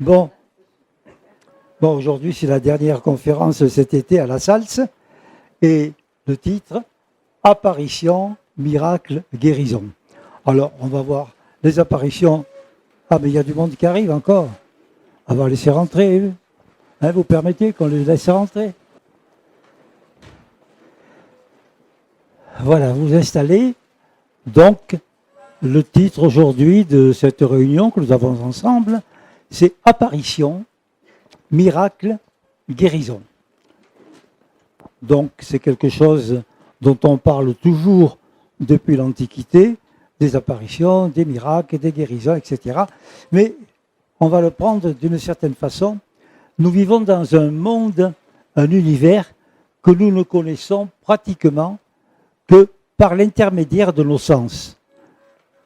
Bon, aujourd'hui c'est la dernière conférence cet été à la Salse et le titre « Apparition, miracle, guérison ». Alors on va voir les apparitions. Ah mais il y a du monde qui arrive encore. On va laisser rentrer. Hein, vous permettez qu'on les laisse rentrer? Voilà, vous installez. Donc le titre aujourd'hui de cette réunion que nous avons ensemble, c'est apparition, miracle, guérison. Donc c'est quelque chose dont on parle toujours depuis l'Antiquité, des apparitions, des miracles, des guérisons, etc. Mais on va le prendre d'une certaine façon. Nous vivons dans un monde, un univers que nous ne connaissons pratiquement que par l'intermédiaire de nos sens.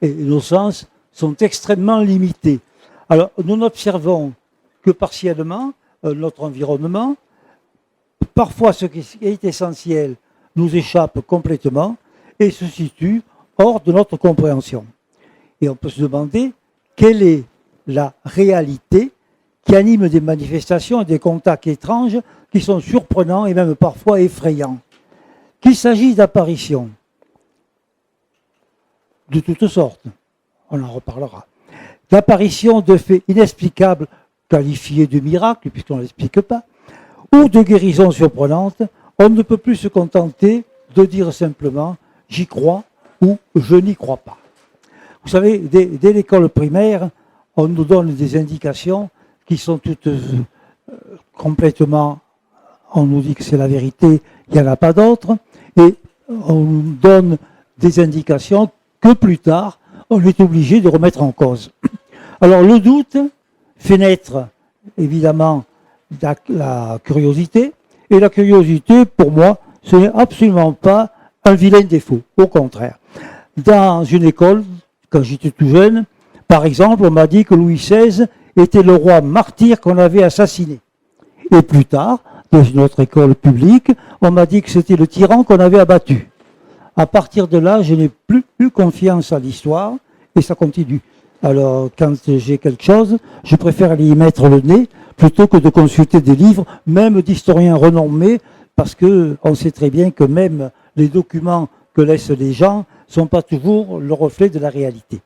Et nos sens sont extrêmement limités. Alors, nous n'observons que partiellement notre environnement. Parfois, ce qui est essentiel nous échappe complètement et se situe hors de notre compréhension. Et on peut se demander quelle est la réalité qui anime des manifestations et des contacts étranges qui sont surprenants et même parfois effrayants. Qu'il s'agisse d'apparitions de toutes sortes, on en reparlera. D'apparitions de faits inexplicables, qualifiés de miracles, puisqu'on ne l'explique pas, ou de guérisons surprenantes, on ne peut plus se contenter de dire simplement « j'y crois » ou « je n'y crois pas ». Vous savez, dès l'école primaire, on nous donne des indications qui sont toutes complètement... On nous dit que c'est la vérité, il n'y en a pas d'autre, et on nous donne des indications que plus tard, on est obligé de remettre en cause. Alors le doute fait naître évidemment la curiosité, et la curiosité, pour moi, ce n'est absolument pas un vilain défaut, au contraire. Dans une école, quand j'étais tout jeune, par exemple, on m'a dit que Louis XVI était le roi martyr qu'on avait assassiné. Et plus tard, dans une autre école publique, on m'a dit que c'était le tyran qu'on avait abattu. À partir de là, je n'ai plus eu confiance à l'histoire, et ça continue. Alors, quand j'ai quelque chose, je préfère aller y mettre le nez, plutôt que de consulter des livres, même d'historiens renommés, parce qu'on sait très bien que même les documents que laissent les gens ne sont pas toujours le reflet de la réalité.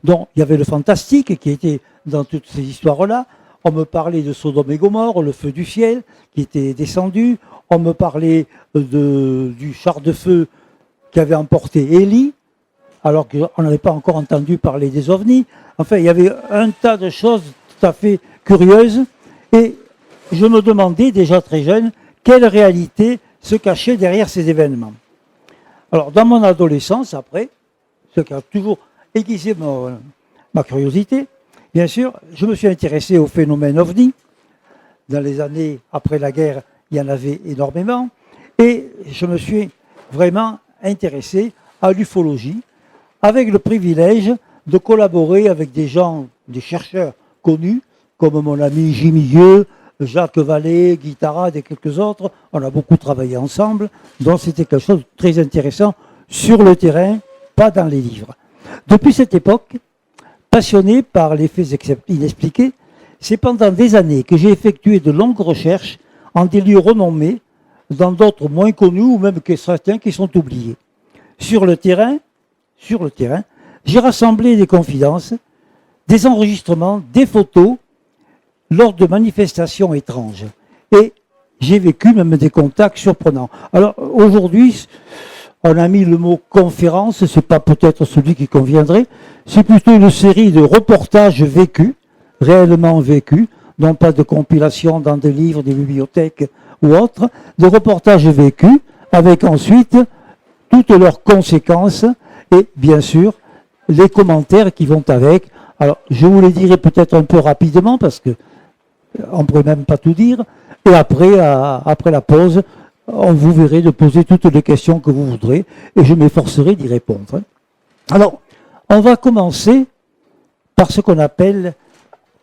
Donc, il y avait le fantastique qui était dans toutes ces histoires-là. On me parlait de Sodome et Gomorrhe, le feu du ciel qui était descendu. On me parlait du char de feu qui avait emporté Élie, alors qu'on n'avait pas encore entendu parler des ovnis. Enfin, il y avait un tas de choses tout à fait curieuses. Et je me demandais déjà très jeune quelle réalité se cachait derrière ces événements. Alors, dans mon adolescence, après, ce qui a toujours aiguisé ma curiosité, bien sûr, je me suis intéressé au phénomène ovni. Dans les années après la guerre, il y en avait énormément. Et je me suis vraiment intéressé à l'ufologie, avec le privilège de collaborer avec des gens, des chercheurs connus, comme mon ami Jimmy Yeux, Jacques Vallée, Guy Tarade et quelques autres. On a beaucoup travaillé ensemble, donc c'était quelque chose de très intéressant sur le terrain, pas dans les livres. Depuis cette époque, passionné par les faits inexpliqués, c'est pendant des années que j'ai effectué de longues recherches en des lieux renommés, dans d'autres moins connus ou même que certains qui sont oubliés. Sur le terrain, j'ai rassemblé des confidences, des enregistrements, des photos lors de manifestations étranges. Et j'ai vécu même des contacts surprenants. Alors aujourd'hui, on a mis le mot conférence, c'est pas peut-être celui qui conviendrait, c'est plutôt une série de reportages vécus, réellement vécus, non pas de compilations dans des livres, des bibliothèques ou autres, de reportages vécus, avec ensuite toutes leurs conséquences et bien sûr les commentaires qui vont avec. Alors je vous les dirai peut-être un peu rapidement parce que on ne pourrait même pas tout dire. Et après la pause, vous verrez de poser toutes les questions que vous voudrez et je m'efforcerai d'y répondre. Alors, on va commencer par ce qu'on appelle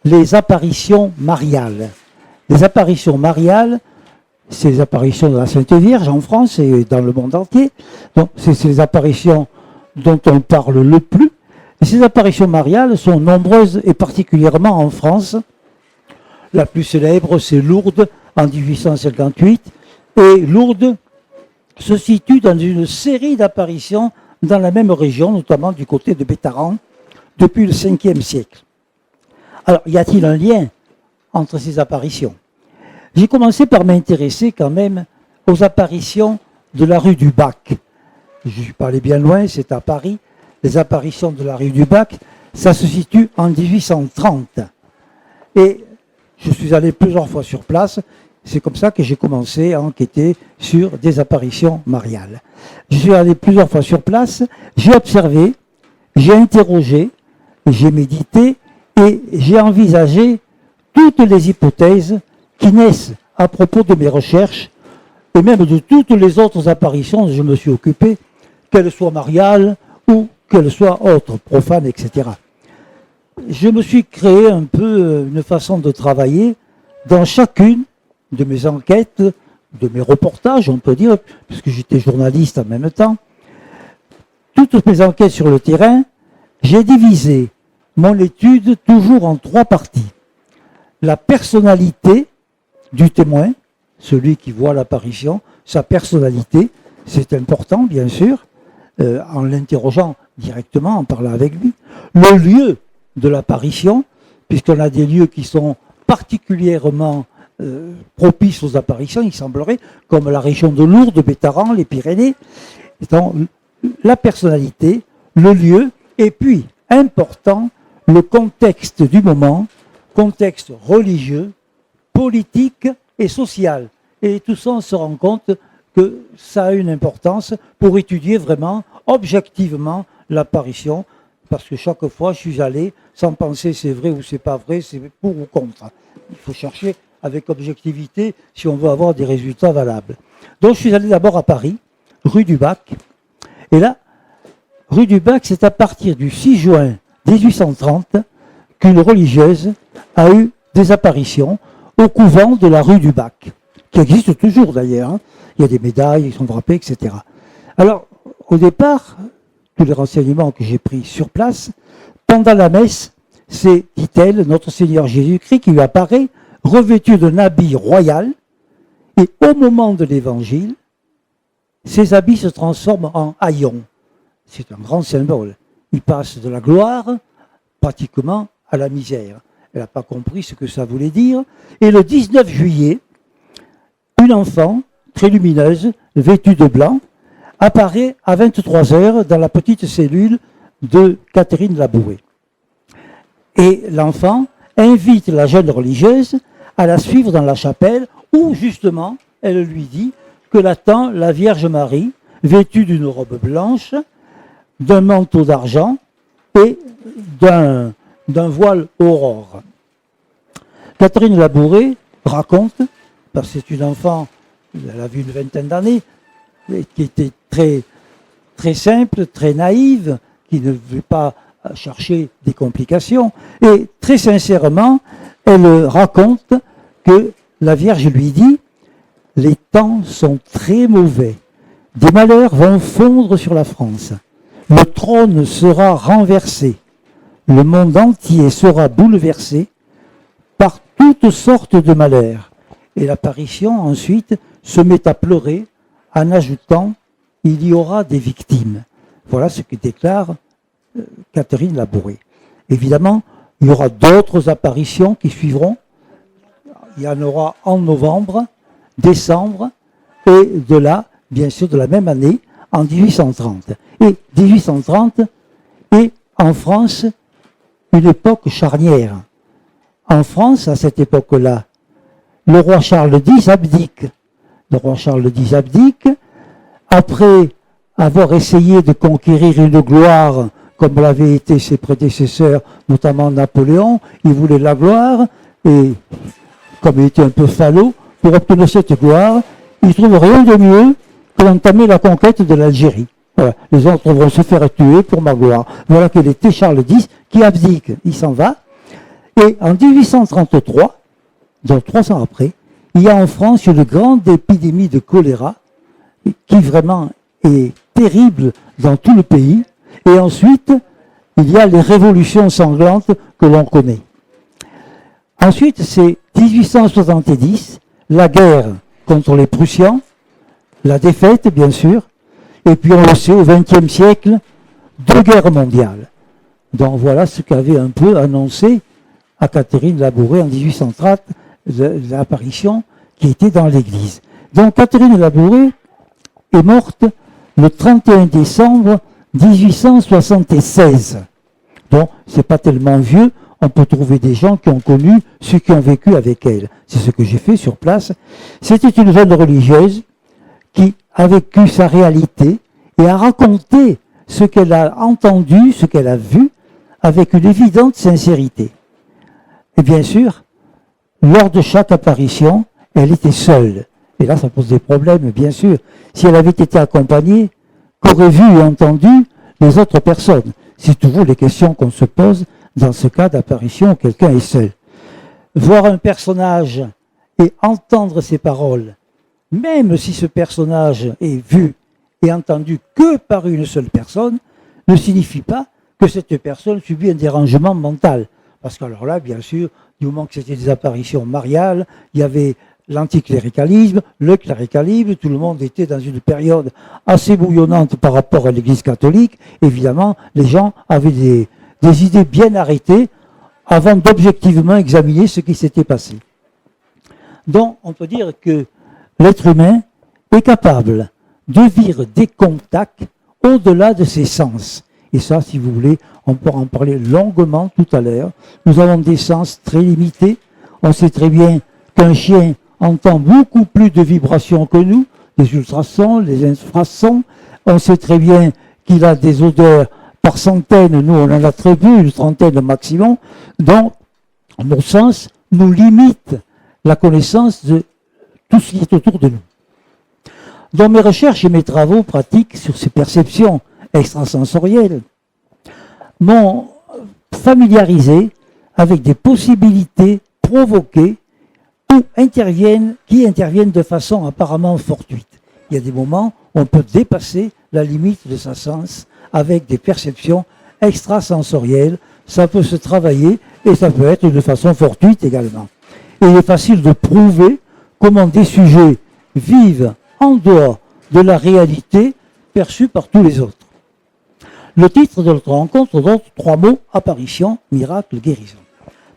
les apparitions mariales. Les apparitions mariales, c'est les apparitions de la Sainte Vierge en France et dans le monde entier. Donc, c'est ces apparitions dont on parle le plus. Et ces apparitions mariales sont nombreuses et particulièrement en France. La plus célèbre, c'est Lourdes en 1858. Et Lourdes se situe dans une série d'apparitions dans la même région, notamment du côté de Bétharran, depuis le 5e siècle. Alors, y a-t-il un lien entre ces apparitions? J'ai commencé par m'intéresser quand même aux apparitions de la rue du Bac. Je suis pas allé bien loin, c'est à Paris. Les apparitions de la rue du Bac, ça se situe en 1830. Et je suis allé plusieurs fois sur place. C'est comme ça que j'ai commencé à enquêter sur des apparitions mariales. Je suis allé plusieurs fois sur place, j'ai observé, j'ai interrogé, j'ai médité et j'ai envisagé toutes les hypothèses qui naissent à propos de mes recherches et même de toutes les autres apparitions dont je me suis occupé, qu'elles soient mariales ou qu'elles soient autres, profanes, etc. Je me suis créé un peu une façon de travailler dans chacune de mes enquêtes, de mes reportages, on peut dire, puisque j'étais journaliste en même temps. Toutes mes enquêtes sur le terrain, j'ai divisé mon étude toujours en 3 parties. La personnalité du témoin, celui qui voit l'apparition, sa personnalité, c'est important bien sûr, en l'interrogeant directement, en parlant avec lui. Le lieu de l'apparition, puisqu'on a des lieux qui sont particulièrement propices aux apparitions, il semblerait, comme la région de Lourdes, de Bétharran, les Pyrénées. Donc, la personnalité, le lieu, et puis, important, le contexte du moment, contexte religieux, politique et social. Et tout ça, on se rend compte que ça a une importance pour étudier vraiment, objectivement, l'apparition, parce que chaque fois, je suis allé sans penser c'est vrai ou c'est pas vrai, c'est pour ou contre. Il faut chercher avec objectivité si on veut avoir des résultats valables. Donc, je suis allé d'abord à Paris, rue du Bac, et là, rue du Bac, c'est à partir du 6 juin 1830 qu'une religieuse a eu des apparitions au couvent de la rue du Bac, qui existe toujours d'ailleurs. Hein. Il y a des médailles, ils sont drapés, etc. Alors, au départ, tous les renseignements que j'ai pris sur place, pendant la messe, c'est, dit-elle, notre Seigneur Jésus-Christ qui lui apparaît, revêtu d'un habit royal, et au moment de l'évangile, ses habits se transforment en haillons. C'est un grand symbole. Il passe de la gloire, pratiquement, à la misère. Elle n'a pas compris ce que ça voulait dire. Et le 19 juillet, une enfant, très lumineuse, vêtue de blanc, apparaît à 23 heures dans la petite cellule de Catherine Labouré. Et l'enfant invite la jeune religieuse à la suivre dans la chapelle où, justement, elle lui dit que l'attend la Vierge Marie, vêtue d'une robe blanche, d'un manteau d'argent et d'un voile aurore. Catherine Labouré raconte, parce que c'est une enfant, elle a vu une vingtaine d'années, qui était très, très simple, très naïve, qui ne veut pas chercher des complications, et très sincèrement, elle raconte que la Vierge lui dit « Les temps sont très mauvais, des malheurs vont fondre sur la France, le trône sera renversé, le monde entier sera bouleversé par toutes sortes de malheurs. » Et l'apparition ensuite se met à pleurer en ajoutant « Il y aura des victimes ». Voilà ce que déclare Catherine Labouré. Évidemment, il y aura d'autres apparitions qui suivront. Il y en aura en novembre, décembre, et de là, bien sûr, de la même année, en 1830. Et 1830 est en France une époque charnière. En France, à cette époque-là, le roi Charles X abdique. Le roi Charles X abdique. Après avoir essayé de conquérir une gloire comme l'avaient été ses prédécesseurs, notamment Napoléon, il voulait la gloire, et comme il était un peu falot, pour obtenir cette gloire, ils ne trouvent rien de mieux que d'entamer la conquête de l'Algérie. Voilà. Les autres vont se faire tuer pour ma gloire. Voilà quel était Charles X qui abdique, il s'en va. Et en 1833, donc 3 ans après, il y a en France une grande épidémie de choléra qui vraiment est terrible dans tout le pays. Et ensuite, il y a les révolutions sanglantes que l'on connaît. Ensuite, c'est 1870, la guerre contre les Prussiens, la défaite, bien sûr, et puis on le sait, au XXe siècle, 2 guerres mondiales. Donc voilà ce qu'avait un peu annoncé à Catherine Labouré en 1830, l'apparition qui était dans l'église. Donc Catherine Labouré est morte le 31 décembre 1876. Donc c'est pas tellement vieux, on peut trouver des gens qui ont connu ceux qui ont vécu avec elle. C'est ce que j'ai fait sur place. C'était une jeune religieuse qui a vécu sa réalité et a raconté ce qu'elle a entendu, ce qu'elle a vu, avec une évidente sincérité. Et bien sûr, lors de chaque apparition, elle était seule. Et là, ça pose des problèmes, bien sûr. Si elle avait été accompagnée, qu'auraient vu et entendu les autres personnes? C'est toujours les questions qu'on se pose dans ce cas d'apparition où quelqu'un est seul. Voir un personnage et entendre ses paroles, même si ce personnage est vu et entendu que par une seule personne, ne signifie pas que cette personne subit un dérangement mental. Parce qu'alors là, bien sûr, du moment que c'était des apparitions mariales, il y avait l'anticléricalisme, le cléricalisme, tout le monde était dans une période assez bouillonnante par rapport à l'Église catholique. Évidemment, les gens avaient des idées bien arrêtées avant d'objectivement examiner ce qui s'était passé. Donc, on peut dire que l'être humain est capable de vivre des contacts au-delà de ses sens. Et ça, si vous voulez, on pourra en parler longuement tout à l'heure. Nous avons des sens très limités. On sait très bien qu'un chien entend beaucoup plus de vibrations que nous, des ultrasons, les infrasons. On sait très bien qu'il a des odeurs par centaines, nous on en a très peu, une trentaine maximum. Donc, nos sens nous limitent la connaissance de tout ce qui est autour de nous. Dans mes recherches et mes travaux pratiques sur ces perceptions extrasensorielles, m'ont familiarisé avec des possibilités provoquées qui interviennent de façon apparemment fortuite. Il y a des moments où on peut dépasser la limite de sa sens avec des perceptions extrasensorielles. Ça peut se travailler et ça peut être de façon fortuite également. Et il est facile de prouver comment des sujets vivent en dehors de la réalité perçue par tous les autres. Le titre de notre rencontre donne 3 mots: apparition, miracle, guérison.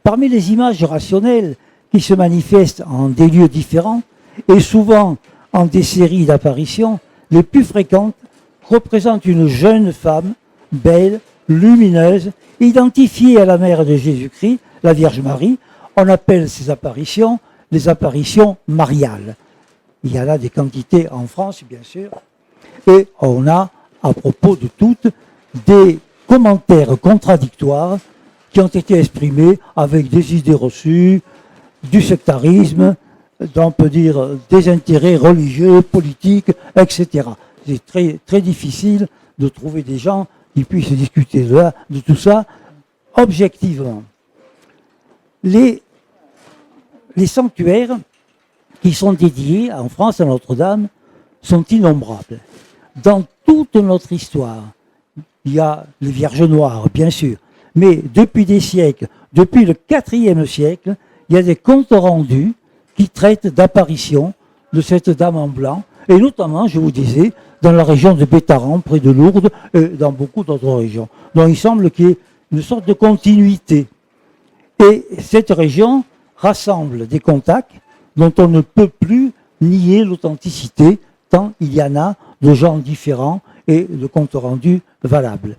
Parmi les images rationnelles qui se manifestent en des lieux différents et souvent en des séries d'apparitions, les plus fréquentes représentent une jeune femme, belle, lumineuse, identifiée à la mère de Jésus-Christ, la Vierge Marie. On appelle ces apparitions les apparitions mariales. Il y en a des quantités en France, bien sûr, et on a, à propos de toutes, des commentaires contradictoires qui ont été exprimés avec des idées reçues, du sectarisme, on peut dire des intérêts religieux, politiques, etc. C'est très, très difficile de trouver des gens qui puissent discuter de tout ça objectivement. Les sanctuaires qui sont dédiés en France à Notre-Dame sont innombrables. Dans toute notre histoire, il y a les Vierges Noires, bien sûr, mais depuis des siècles, depuis le IVe siècle, il y a des comptes rendus qui traitent d'apparitions de cette dame en blanc, et notamment, je vous disais, dans la région de Bétharran, près de Lourdes, et dans beaucoup d'autres régions. Donc il semble qu'il y ait une sorte de continuité. Et cette région rassemble des contacts dont on ne peut plus nier l'authenticité, tant il y en a de gens différents et de comptes rendus valables.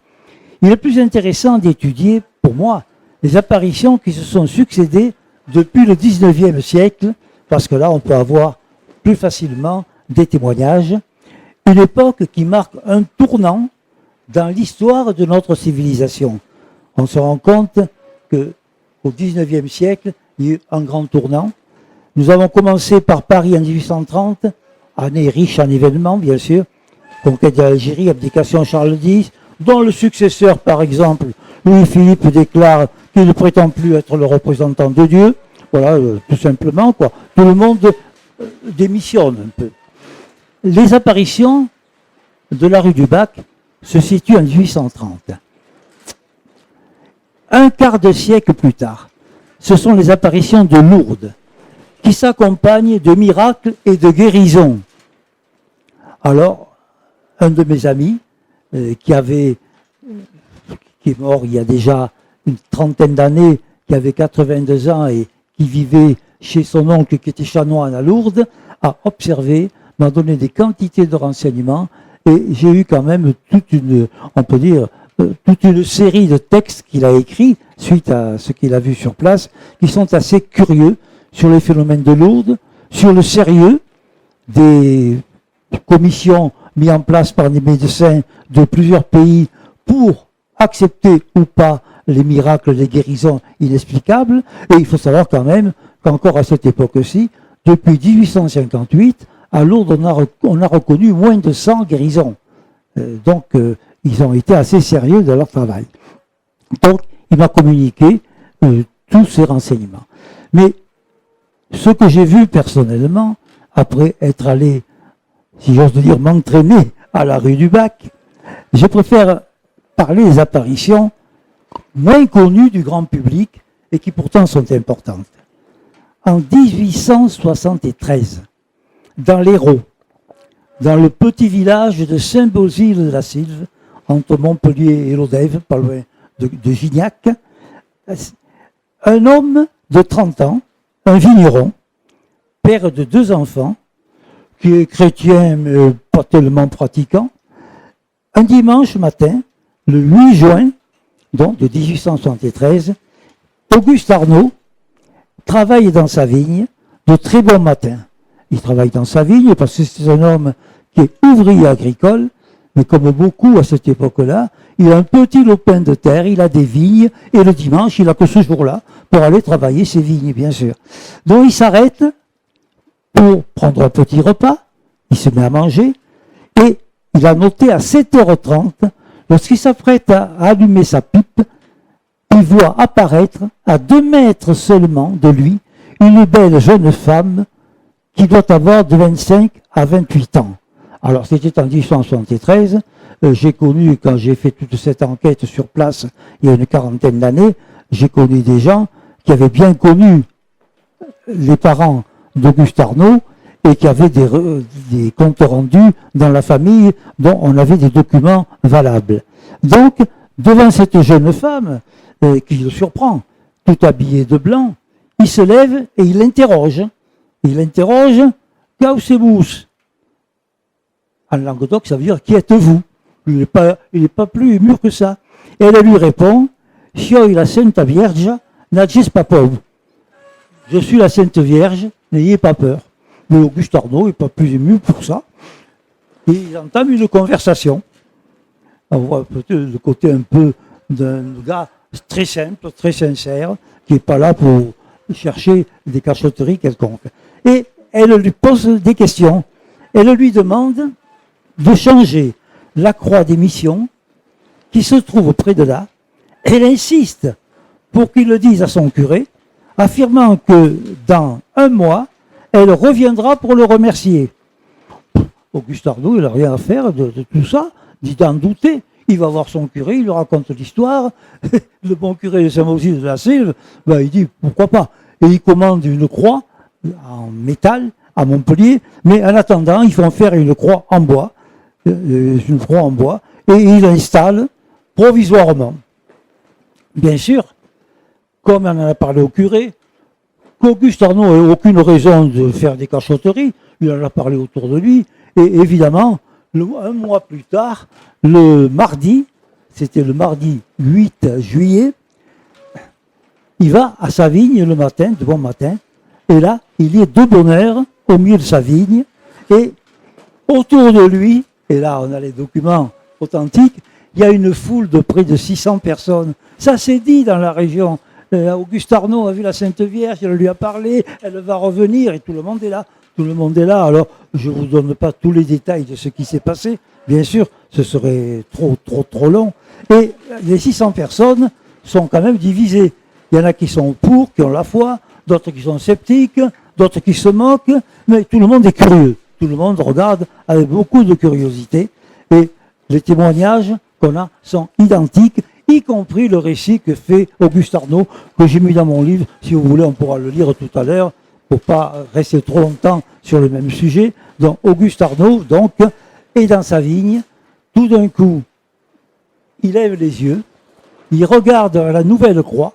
Il est plus intéressant d'étudier, pour moi, les apparitions qui se sont succédées depuis le XIXe siècle, parce que là, on peut avoir plus facilement des témoignages. Une époque qui marque un tournant dans l'histoire de notre civilisation. On se rend compte qu'au XIXe siècle, il y a eu un grand tournant. Nous avons commencé par Paris en 1830, année riche en événements, bien sûr, conquête de l'Algérie, abdication de Charles X, dont le successeur, par exemple, Louis-Philippe déclare qu'il ne prétend plus être le représentant de Dieu. Voilà, tout simplement, quoi. Tout le monde démissionne un peu. Les apparitions de la rue du Bac se situent en 1830. Un quart de siècle plus tard, ce sont les apparitions de Lourdes, qui s'accompagnent de miracles et de guérisons. Alors, un de mes amis, qui est mort il y a déjà une trentaine d'années, qui avait 82 ans et qui vivait chez son oncle qui était chanoine à Lourdes, a observé, m'a donné des quantités de renseignements, et j'ai eu quand même toute une série de textes qu'il a écrits suite à ce qu'il a vu sur place, qui sont assez curieux sur les phénomènes de Lourdes, sur le sérieux des commissions mises en place par des médecins de plusieurs pays pour accepter ou pas les miracles, les guérisons inexplicables. Et il faut savoir quand même qu'encore à cette époque-ci, depuis 1858, à Lourdes, on a reconnu moins de 100 guérisons. Donc, ils ont été assez sérieux dans leur travail. Donc, il m'a communiqué tous ces renseignements. Mais ce que j'ai vu personnellement, après être allé, si j'ose dire, m'entraîner à la rue du Bac, je préfère parler des apparitions moins connues du grand public et qui pourtant sont importantes. En 1873, dans l'Hérault, dans le petit village de Saint-Bauzille-de-la-Sylve, entre Montpellier et Lodève, pas loin de Gignac, un homme de 30 ans, un vigneron, père de 2 enfants, qui est chrétien mais pas tellement pratiquant, un dimanche matin, le 8 juin, donc de 1873, Auguste Arnaud travaille dans sa vigne de très bon matin. Il travaille dans sa vigne parce que c'est un homme qui est ouvrier agricole, mais comme beaucoup à cette époque-là, il a un petit lopin de terre, il a des vignes, et le dimanche, il n'a que ce jour-là pour aller travailler ses vignes, bien sûr. Donc il s'arrête pour prendre un petit repas, il se met à manger, et il a noté à 7h30, lorsqu'il s'apprête à allumer sa pipe, il voit apparaître, à 2 mètres seulement de lui, une belle jeune femme qui doit avoir de 25 à 28 ans. Alors c'était en 1873, j'ai connu, quand j'ai fait toute cette enquête sur place, il y a une quarantaine d'années, j'ai connu des gens qui avaient bien connu les parents d'Auguste Arnaud et qui avaient des comptes rendus dans la famille dont on avait des documents valables. Donc, devant cette jeune femme, qui le surprend, tout habillée de blanc, il se lève et il l'interroge. Il l'interroge, « Causebus ?» En Languedoc, ça veut dire « Qui êtes-vous » Il n'est pas plus mûr que ça. Et elle lui répond, « Sioi la Sainte Vierge, n'agis pas pauvre. » Je suis la Sainte Vierge, n'ayez pas peur. Mais Auguste Arnaud n'est pas plus ému pour ça. Et ils entament une conversation. On voit peut-être le côté un peu d'un gars très simple, très sincère, qui n'est pas là pour chercher des cachotteries quelconques. Et elle lui pose des questions. Elle lui demande de changer la croix des missions qui se trouve près de là. Elle insiste pour qu'il le dise à son curé, affirmant que dans 1 mois, elle reviendra pour le remercier. Auguste Arnaud, il n'a rien à faire de tout ça, dit d'en douter. Il va voir son curé, il lui raconte l'histoire. Le bon curé de Saint-Maurice de la Sylve, ben, il dit pourquoi pas. Et il commande une croix en métal à Montpellier, mais en attendant, ils font faire une croix en bois, et il l'installe provisoirement. Bien sûr, comme on en a parlé au curé, qu'Auguste Arnaud n'a aucune raison de faire des cachotteries, il en a parlé autour de lui, et évidemment, 1 mois plus tard, le mardi, c'était le mardi 8 juillet, il va à sa vigne le matin, de bon matin, et là, il est de bonne heure au milieu de sa vigne, et autour de lui, et là on a les documents authentiques, il y a une foule de près de 600 personnes. Ça s'est dit dans la région. Auguste Arnaud a vu la Sainte Vierge, elle lui a parlé, elle va revenir, et tout le monde est là. tout le monde est là. Alors, je ne vous donne pas tous les détails de ce qui s'est passé. Bien sûr, ce serait trop long. Et les 600 personnes sont quand même divisées. Il y en a qui sont pour, qui ont la foi, d'autres qui sont sceptiques, d'autres qui se moquent, mais tout le monde est curieux. Tout le monde regarde avec beaucoup de curiosité. Et les témoignages qu'on a sont identiques, y compris le récit que fait Auguste Arnaud, que j'ai mis dans mon livre. Si vous voulez, on pourra le lire tout à l'heure, pour pas rester trop longtemps sur le même sujet. Donc, Auguste Arnaud, donc, est dans sa vigne. Tout d'un coup, il lève les yeux, il regarde la nouvelle croix,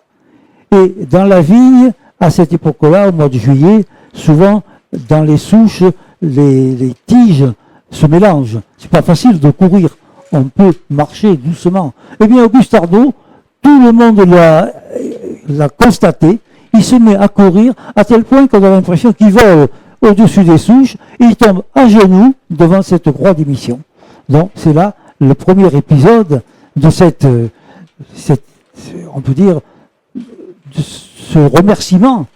et dans la vigne, à cette époque-là, au mois de juillet, souvent, dans les souches, les tiges se mélangent. C'est pas facile de courir. On peut marcher doucement. Eh bien, Auguste Arnaud, tout le monde l'a constaté. Il se met à courir à tel point qu'on a l'impression qu'il vole au-dessus des souches et il tombe à genoux devant cette croix d'émission. Donc, c'est là le premier épisode de cette on peut dire, de ce remerciement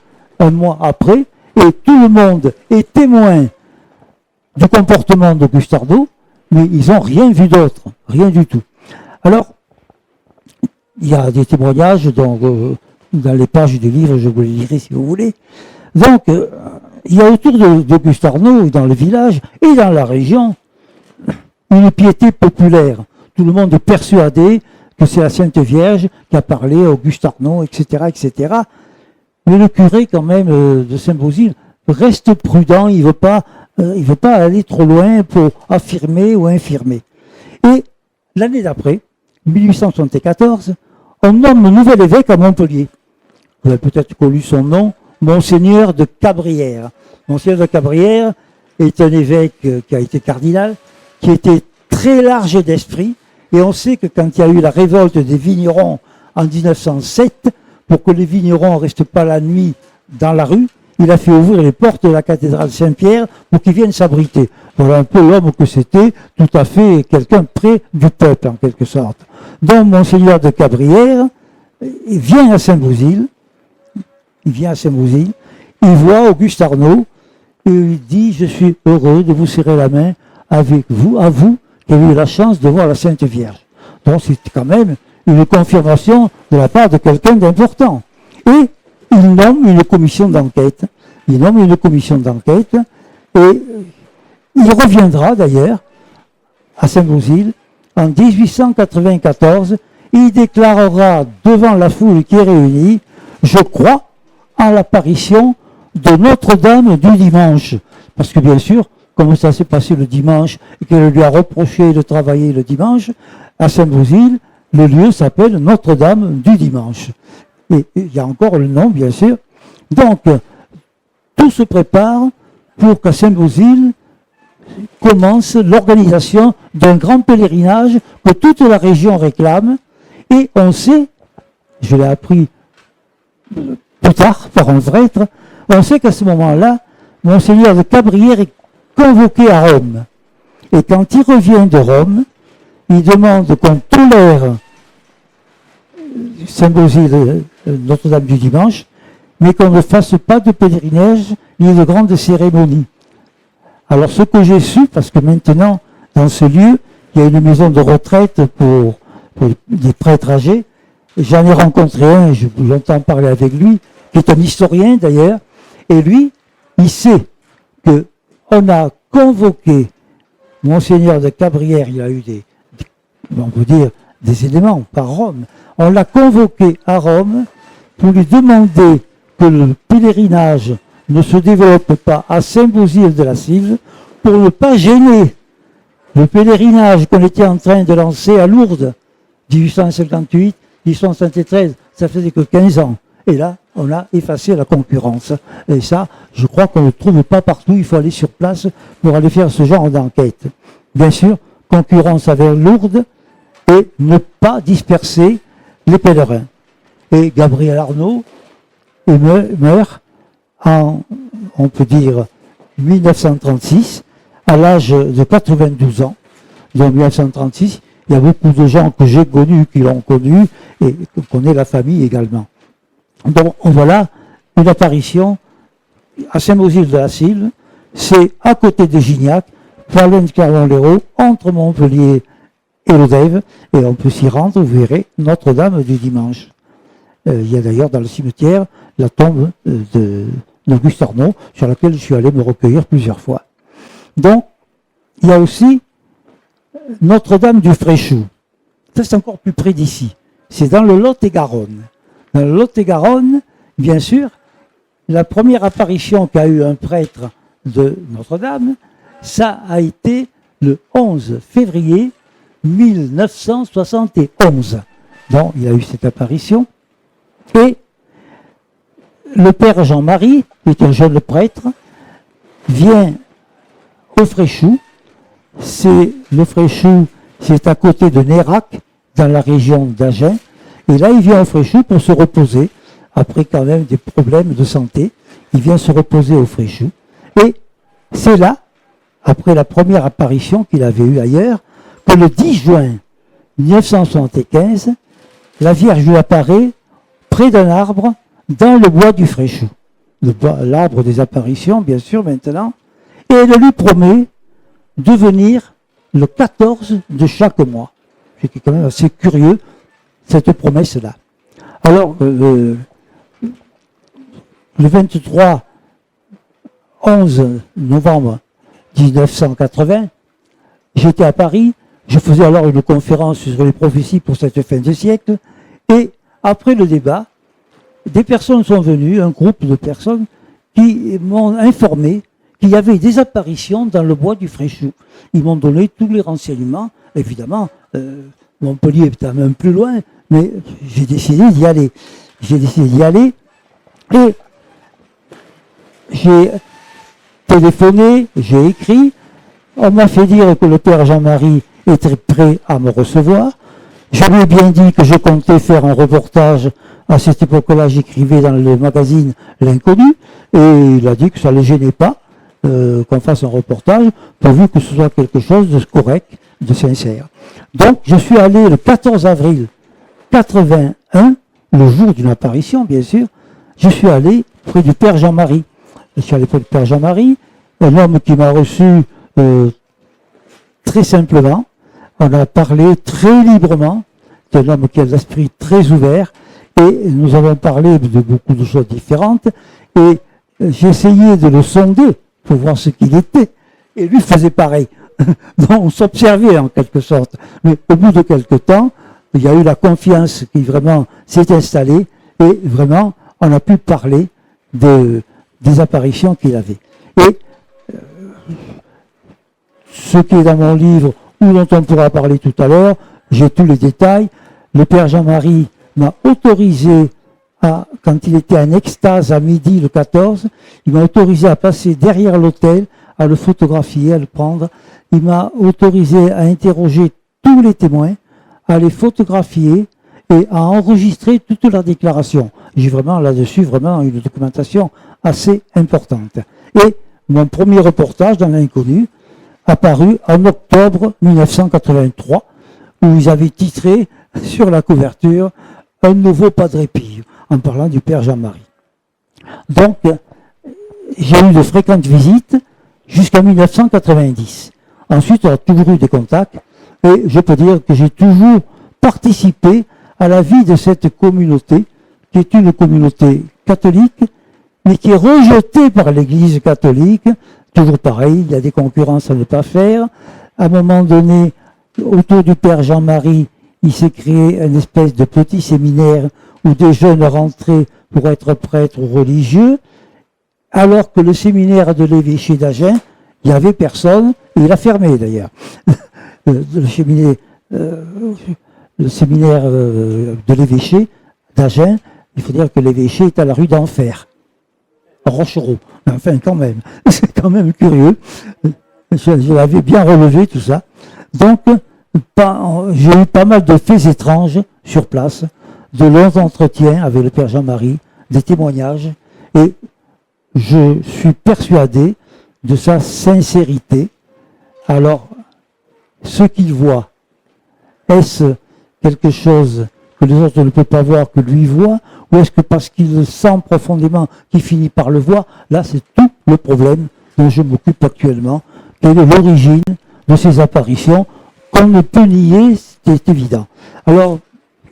un mois après. Et tout le monde est témoin du comportement d'Auguste Arnaud, mais ils n'ont rien vu d'autre, rien du tout. Alors, il y a des témoignages dans les pages du livre, je vous les lirai si vous voulez. Donc, il y a autour d'Auguste Arnaud, dans le village et dans la région, une piété populaire. Tout le monde est persuadé que c'est la Sainte Vierge qui a parlé à Auguste Arnaud, etc., etc. Mais le curé, quand même, de Saint-Beauzile, reste prudent, il veut pas aller trop loin pour affirmer ou infirmer. Et l'année d'après, 1874, on nomme un nouvel évêque à Montpellier. Vous avez peut-être connu son nom, Monseigneur de Cabrières. Monseigneur de Cabrières est un évêque qui a été cardinal, qui était très large d'esprit, et on sait que quand il y a eu la révolte des vignerons en 1907, pour que les vignerons ne restent pas la nuit dans la rue, il a fait ouvrir les portes de la cathédrale Saint-Pierre pour qu'ils viennent s'abriter. Voilà un peu l'homme que c'était, tout à fait quelqu'un près du peuple, en quelque sorte. Donc, Monseigneur de Cabrières, il vient à Saint-Beauzile, il voit Auguste Arnaud, et il lui dit, je suis heureux de vous serrer la main avec vous, à vous, qui avez eu la chance de voir la Sainte Vierge. Donc, c'est quand même une confirmation de la part de quelqu'un d'important. Et il nomme une commission d'enquête. Et il reviendra d'ailleurs à Saint-Beauzile en 1894 et il déclarera devant la foule qui est réunie, je crois en l'apparition de Notre-Dame du dimanche. Parce que bien sûr, comme ça s'est passé le dimanche et qu'elle lui a reproché de travailler le dimanche, à Saint-Beauzile, le lieu s'appelle Notre-Dame du dimanche. Et il y a encore le nom, bien sûr. Donc, tout se prépare pour qu'à Saint-Beauzile commence l'organisation d'un grand pèlerinage que toute la région réclame. Et on sait, je l'ai appris plus tard par un prêtre, on sait qu'à ce moment-là, Monseigneur de Cabrières est convoqué à Rome. Et quand il revient de Rome, il demande qu'on tolère Saint-Beauzile, Notre-Dame du dimanche, mais qu'on ne fasse pas de pèlerinage ni de grandes cérémonies. Alors ce que j'ai su, parce que maintenant, dans ce lieu, il y a une maison de retraite pour des prêtres âgés, j'en ai rencontré un, j'entends parler avec lui, qui est un historien d'ailleurs, et lui, il sait qu'on a convoqué Monseigneur de Cabrières, il a eu on peut dire, des éléments par Rome. On l'a convoqué à Rome pour lui demander que le pèlerinage ne se développe pas à Saint-Beauzile de la Sylve pour ne pas gêner le pèlerinage qu'on était en train de lancer à Lourdes, 1858, 1873, ça faisait que 15 ans. Et là, on a effacé la concurrence. Et ça, je crois qu'on ne le trouve pas partout, il faut aller sur place pour aller faire ce genre d'enquête. Bien sûr, concurrence avec Lourdes et ne pas disperser les pèlerins. Et Gabriel Arnaud meurt en, on peut dire, 1936, à l'âge de 92 ans. Donc 1936, il y a beaucoup de gens que j'ai connus, qui l'ont connu, et qu'on connaît la famille également. Donc voilà une apparition à Saint-Beauzile de la Sylve, c'est à côté de Gignac, pas loin de Clermont-Lérault, entre Montpellier et Lodève, et on peut s'y rendre, vous verrez, Notre-Dame du Dimanche. Il y a d'ailleurs dans le cimetière la tombe d'Auguste Arnaud, sur laquelle je suis allé me recueillir plusieurs fois. Donc, il y a aussi Notre-Dame du Fréchou. Ça, c'est encore plus près d'ici. C'est dans le Lot-et-Garonne. Dans le Lot-et-Garonne, bien sûr, la première apparition qu'a eu un prêtre de Notre-Dame, ça a été le 11 février 1971. Donc, il a eu cette apparition. Et le père Jean-Marie, qui est un jeune prêtre, vient au Fréchou. Le Fréchou, c'est à côté de Nérac, dans la région d'Agen. Et là, il vient au Fréchou pour se reposer, après quand même des problèmes de santé. Il vient se reposer au Fréchou. Et c'est là, après la première apparition qu'il avait eue ailleurs, que le 10 juin 1975, la Vierge lui apparaît près d'un arbre dans le bois du Fréchou. L'arbre des apparitions, bien sûr, maintenant. Et elle lui promet de venir le 14 de chaque mois. C'est quand même assez curieux, cette promesse-là. Alors, le 11 novembre 1980, j'étais à Paris, je faisais alors une conférence sur les prophéties pour cette fin de siècle, et après le débat, des personnes sont venues, un groupe de personnes, qui m'ont informé qu'il y avait des apparitions dans le bois du Fréchou. Ils m'ont donné tous les renseignements. Évidemment, Montpellier est même plus loin, mais j'ai décidé d'y aller. Et j'ai téléphoné, j'ai écrit. On m'a fait dire que le père Jean-Marie était prêt à me recevoir. Je lui ai bien dit que je comptais faire un reportage. À cette époque-là, j'écrivais dans le magazine L'Inconnu, et il a dit que ça ne le gênait pas qu'on fasse un reportage, pourvu que ce soit quelque chose de correct, de sincère. Donc, je suis allé le 14 avril 81, le jour d'une apparition, bien sûr, je suis allé près du père Jean-Marie. Je suis allé près du père Jean-Marie, un homme qui m'a reçu très simplement. On a parlé très librement. C'est un homme qui a l'esprit très ouvert. Et nous avons parlé de beaucoup de choses différentes. Et j'ai essayé de le sonder pour voir ce qu'il était. Et lui faisait pareil. Donc on s'observait en quelque sorte. Mais au bout de quelque temps, il y a eu la confiance qui vraiment s'est installée. Et vraiment, on a pu parler des apparitions qu'il avait. Et ce qui est dans mon livre, ou dont on pourra parler tout à l'heure, j'ai tous les détails. Le père Jean-Marie m'a autorisé quand il était en extase à midi le 14, il m'a autorisé à passer derrière l'autel, à le photographier, à le prendre. Il m'a autorisé à interroger tous les témoins, à les photographier et à enregistrer toutes leurs déclarations. J'ai vraiment là-dessus vraiment une documentation assez importante. Et mon premier reportage dans l'Inconnu apparu en octobre 1983, où ils avaient titré sur la couverture « Un nouveau Padre Pio », en parlant du père Jean-Marie. Donc, j'ai eu de fréquentes visites jusqu'en 1990. Ensuite, on a toujours eu des contacts, et je peux dire que j'ai toujours participé à la vie de cette communauté, qui est une communauté catholique, mais qui est rejetée par l'Église catholique. Toujours pareil, il y a des concurrences à ne pas faire. À un moment donné, autour du père Jean-Marie, il s'est créé une espèce de petit séminaire où des jeunes rentraient pour être prêtres ou religieux, alors que le séminaire de l'évêché d'Agen, il n'y avait personne, et il a fermé d'ailleurs. Le séminaire de l'évêché d'Agen, il faut dire que l'évêché est à la rue d'Enfer, à Rochereau. Enfin, quand même, c'est quand même curieux. Je l'avais bien relevé, tout ça. Donc, j'ai eu pas mal de faits étranges sur place, de longs entretiens avec le père Jean-Marie, des témoignages, et je suis persuadé de sa sincérité. Alors, ce qu'il voit, est-ce quelque chose que les autres ne peuvent pas voir, que lui voit, ou est-ce que parce qu'il le sent profondément, qu'il finit par le voir? Là, c'est tout le problème dont je m'occupe actuellement. Quelle est l'origine de ces apparitions qu'on ne peut nier, c'est évident. Alors,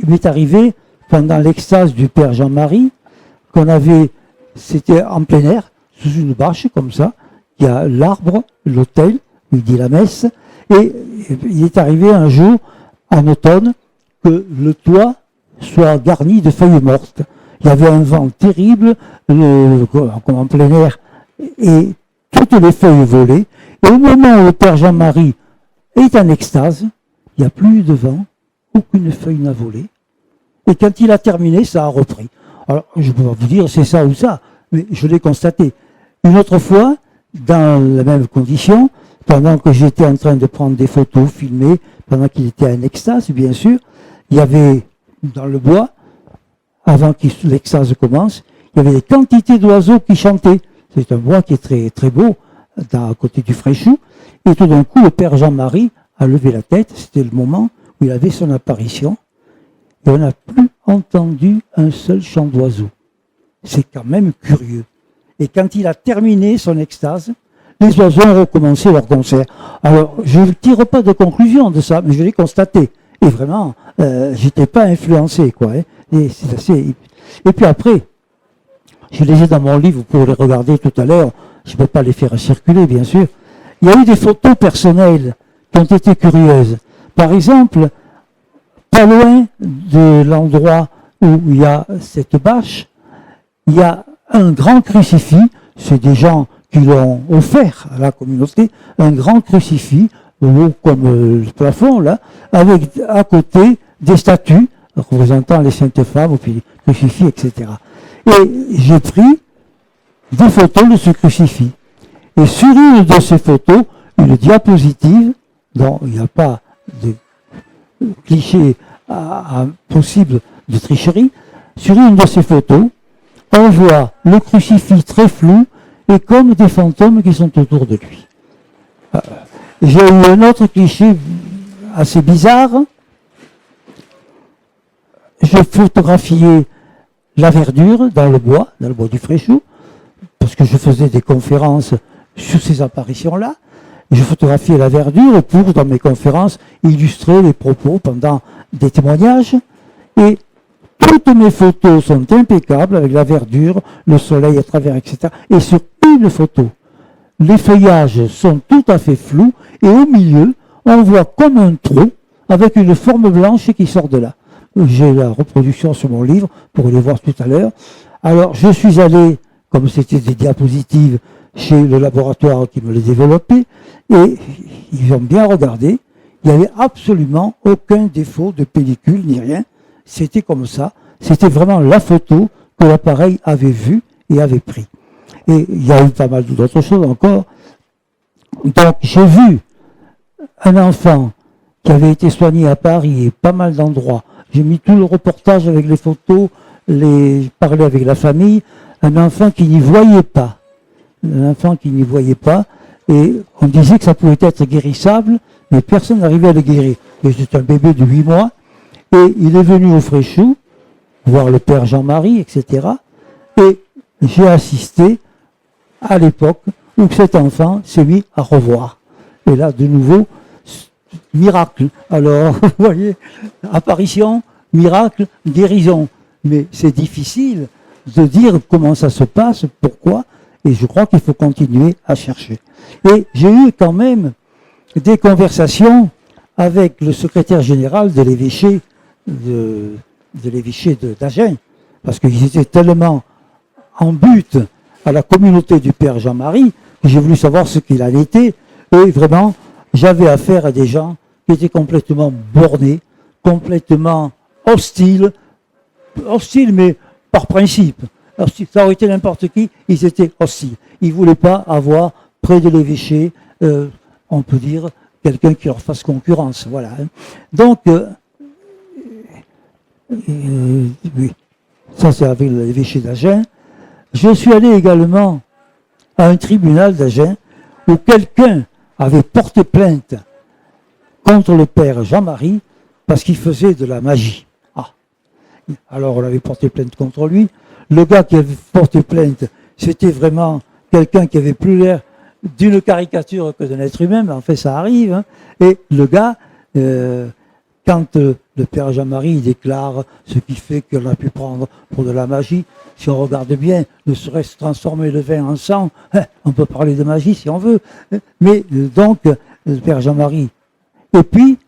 il m'est arrivé, pendant l'extase du Père Jean-Marie, c'était en plein air, sous une bâche comme ça, il y a l'arbre, l'autel, où il dit la messe, et il est arrivé un jour, en automne, que le toit soit garni de feuilles mortes. Il y avait un vent terrible, comme en plein air, et toutes les feuilles volaient. Et au moment où le Père Jean-Marie est en extase, il n'y a plus de vent, aucune feuille n'a volé. Et quand il a terminé, ça a repris. Alors, je ne peux pas vous dire c'est ça ou ça, mais je l'ai constaté. Une autre fois, dans la même condition, pendant que j'étais en train de prendre des photos, filmer, pendant qu'il était en extase, bien sûr, il y avait dans le bois, avant que l'extase commence, il y avait des quantités d'oiseaux qui chantaient. C'est un bois qui est très, très beau, à côté du Fréchou. Et tout d'un coup, le Père Jean-Marie a levé la tête. C'était le moment où il avait son apparition. Et on n'a plus entendu un seul chant d'oiseau. C'est quand même curieux. Et quand il a terminé son extase, les oiseaux ont recommencé leur concert. Alors, je ne tire pas de conclusion de ça, mais je l'ai constaté. Et vraiment, j'étais pas influencé, quoi. Hein. Et c'est assez... Et puis après, je les ai dans mon livre, vous pouvez les regarder tout à l'heure. Je ne peux pas les faire circuler, bien sûr. Il y a eu des photos personnelles qui ont été curieuses. Par exemple, pas loin de l'endroit où il y a cette bâche, il y a un grand crucifix. C'est des gens qui l'ont offert à la communauté, un grand crucifix, haut comme le plafond, là, avec à côté des statues représentant les saintes femmes, puis les crucifix, etc. Et j'ai pris des photos de ce crucifix. Et sur une de ces photos, une diapositive, dont il n'y a pas de cliché possible de tricherie, sur une de ces photos, on voit le crucifix très flou et comme des fantômes qui sont autour de lui. J'ai eu un autre cliché assez bizarre. Je photographiais la verdure dans le bois du Fréchou, parce que je faisais des conférences sur ces apparitions-là. Je photographiais la verdure pour, dans mes conférences, illustrer les propos pendant des témoignages. Et toutes mes photos sont impeccables avec la verdure, le soleil à travers, etc. Et sur une photo, les feuillages sont tout à fait flous et au milieu, on voit comme un trou avec une forme blanche qui sort de là. J'ai la reproduction sur mon livre pour les voir tout à l'heure. Alors, je suis allé, comme c'était des diapositives, chez le laboratoire qui me les développait, et ils ont bien regardé. Il n'y avait absolument aucun défaut de pellicule ni rien. C'était comme ça. C'était vraiment la photo que l'appareil avait vue et avait pris. Et il y a eu pas mal d'autres choses encore. Donc, j'ai vu un enfant qui avait été soigné à Paris et pas mal d'endroits. J'ai mis tout le reportage avec les photos, parler avec la famille. Un enfant qui n'y voyait pas. Un enfant qui n'y voyait pas. Et on disait que ça pouvait être guérissable, mais personne n'arrivait à le guérir. Et c'était un bébé de 8 mois. Et il est venu au Fréchou, voir le Père Jean-Marie, etc. Et j'ai assisté à l'époque où cet enfant s'est mis à revoir. Et là, de nouveau, miracle. Alors, vous voyez, apparition, miracle, guérison. Mais c'est difficile de dire comment ça se passe, pourquoi, et je crois qu'il faut continuer à chercher. Et j'ai eu quand même des conversations avec le secrétaire général de l'évêché d'Agen, parce qu'ils étaient tellement en but à la communauté du Père Jean-Marie que j'ai voulu savoir ce qu'il en était, et vraiment, j'avais affaire à des gens qui étaient complètement bornés, complètement hostiles mais par principe. Alors, si ça aurait été n'importe qui, ils étaient hostiles. Ils ne voulaient pas avoir près de l'évêché, on peut dire, quelqu'un qui leur fasse concurrence. Voilà. Donc, oui, ça c'est avec l'évêché d'Agen. Je suis allé également à un tribunal d'Agen où quelqu'un avait porté plainte contre le Père Jean-Marie parce qu'il faisait de la magie. Ah. Alors on avait porté plainte contre lui. Le gars qui avait porté plainte, c'était vraiment quelqu'un qui avait plus l'air d'une caricature que d'un être humain, mais en fait ça arrive. Hein. Et le gars, quand le père Jean-Marie déclare ce qui fait qu'on a pu prendre pour de la magie, si on regarde bien, ne serait-ce transformer le vin en sang, on peut parler de magie si on veut. Mais donc, le père Jean-Marie. Et puis,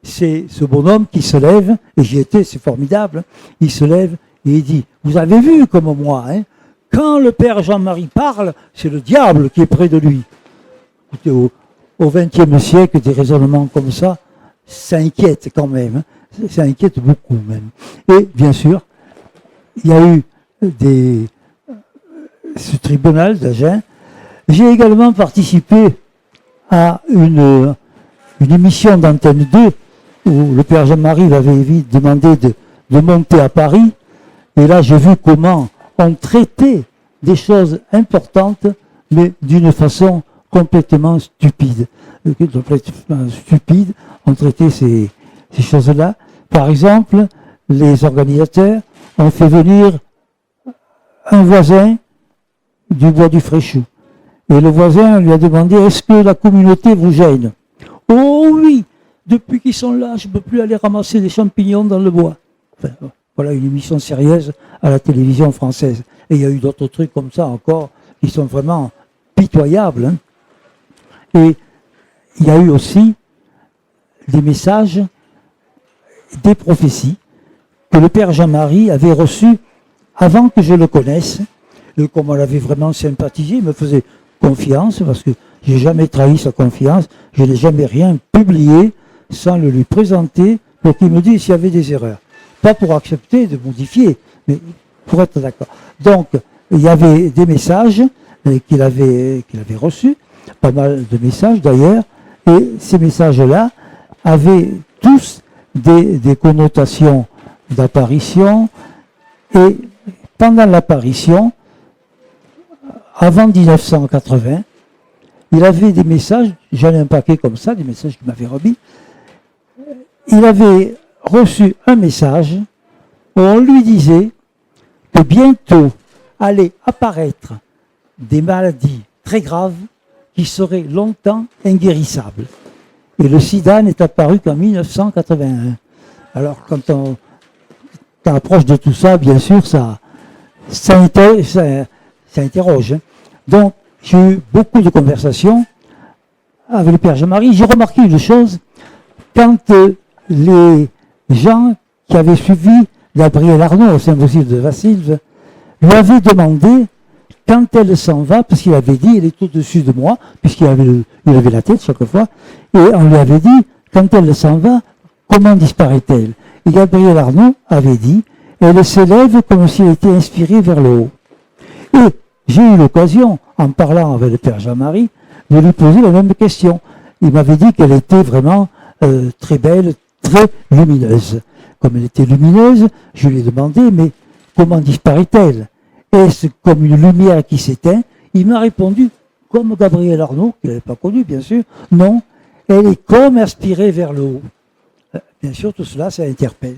c'est ce bonhomme qui se lève, et j'y étais, c'est formidable, il se lève et il dit, vous avez vu comme moi, hein, quand le père Jean-Marie parle, c'est le diable qui est près de lui. Écoutez, au XXe siècle, des raisonnements comme ça inquiète quand même, hein, ça inquiète beaucoup même. Et bien sûr, il y a eu ce tribunal d'Agen. J'ai également participé à une émission d'Antenne 2 où le père Jean-Marie m'avait demandé de monter à Paris. Et là, j'ai vu comment on traitait des choses importantes, mais d'une façon complètement stupide. Complètement stupide, on traitait ces choses-là. Par exemple, les organisateurs ont fait venir un voisin du bois du Fréchou. Et le voisin lui a demandé, est-ce que la communauté vous gêne? Oh oui, depuis qu'ils sont là, je ne peux plus aller ramasser des champignons dans le bois. Enfin, voilà une émission sérieuse à la télévision française. Et il y a eu d'autres trucs comme ça encore, qui sont vraiment pitoyables. Hein. Et il y a eu aussi des messages, des prophéties, que le père Jean-Marie avait reçues avant que je le connaisse. Et comme on l'avait vraiment sympathisé, il me faisait confiance, parce que je n'ai jamais trahi sa confiance, je n'ai jamais rien publié sans le lui présenter pour qu'il me dise s'il y avait des erreurs. Pas pour accepter de modifier, mais pour être d'accord. Donc, il y avait des messages qu'il avait reçus, pas mal de messages d'ailleurs, et ces messages-là avaient tous des connotations d'apparition, et pendant l'apparition, avant 1980, il avait des messages, j'en ai un paquet comme ça, des messages qu'il m'avait remis. Il avait reçu un message où on lui disait que bientôt allaient apparaître des maladies très graves qui seraient longtemps inguérissables. Et le sida n'est apparu qu'en 1981. Alors quand on approche de tout ça, bien sûr, ça interroge. Hein. Donc, j'ai eu beaucoup de conversations avec le père Jean-Marie. J'ai remarqué une chose, quand les gens qui avaient suivi Gabrielle Arnaud au Saint-Vocile de Vassilve lui avaient demandé quand elle s'en va, parce qu'il avait dit, elle est au-dessus de moi, puisqu'il avait la tête chaque fois, et on lui avait dit, quand elle s'en va, comment disparaît-elle? Et Gabrielle Arnaud avait dit, elle s'élève comme si elle était inspirée vers le haut. Et j'ai eu l'occasion, en parlant avec le père Jean-Marie, de lui poser la même question. Il m'avait dit qu'elle était vraiment très belle, très lumineuse. Comme elle était lumineuse, je lui ai demandé, mais comment disparaît-elle? Est-ce comme une lumière qui s'éteint? Il m'a répondu, comme Gabrielle Arnaud, qu'il n'avait pas connu bien sûr, non, elle est comme aspirée vers le haut. Bien sûr, tout cela, ça interpelle.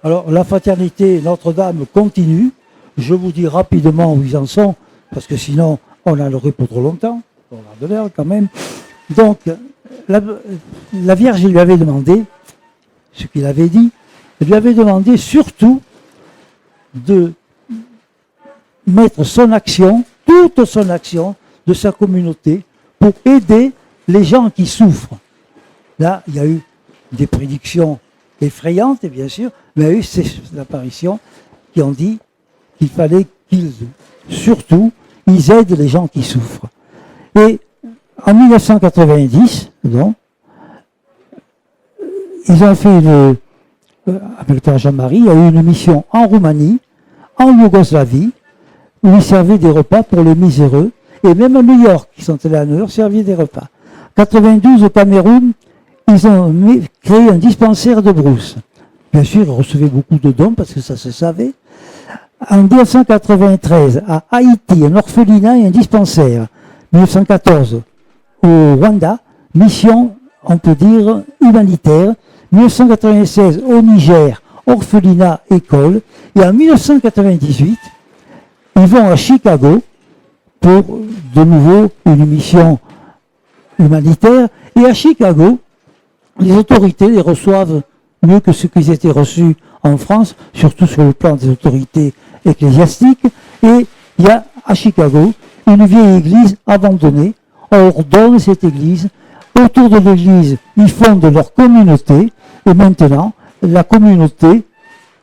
Alors, la fraternité Notre-Dame continue. Je vous dis rapidement où ils en sont, parce que sinon, on en aurait pour trop longtemps. On a de l'air quand même. Donc, la Vierge lui avait demandé, ce qu'il avait dit, elle lui avait demandé surtout de mettre son action, toute son action de sa communauté pour aider les gens qui souffrent. Là, il y a eu des prédictions effrayantes, bien sûr, mais il y a eu ces apparitions qui ont dit qu'il fallait surtout, ils aident les gens qui souffrent. Et en 1990, donc, ils ont fait avec le père Jean-Marie, il y a eu une mission en Roumanie, en Yougoslavie, où ils servaient des repas pour les miséreux, et même à New York, ils sont allés à New York, servaient des repas. En 92, au Cameroun, ils ont créé un dispensaire de brousse. Bien sûr, ils recevaient beaucoup de dons, parce que ça se savait. En 1993, à Haïti, un orphelinat et un dispensaire. 1914, au Rwanda, mission, on peut dire, humanitaire. 1996, au Niger, orphelinat, école. Et en 1998, ils vont à Chicago pour de nouveau une mission humanitaire. Et à Chicago, les autorités les reçoivent mieux que ce qu'ils étaient reçus en France, surtout sur le plan des autorités ecclésiastiques. Et il y a à Chicago une vieille église abandonnée. On leur donne cette église. Autour de l'église, ils fondent leur communauté. Et maintenant, la communauté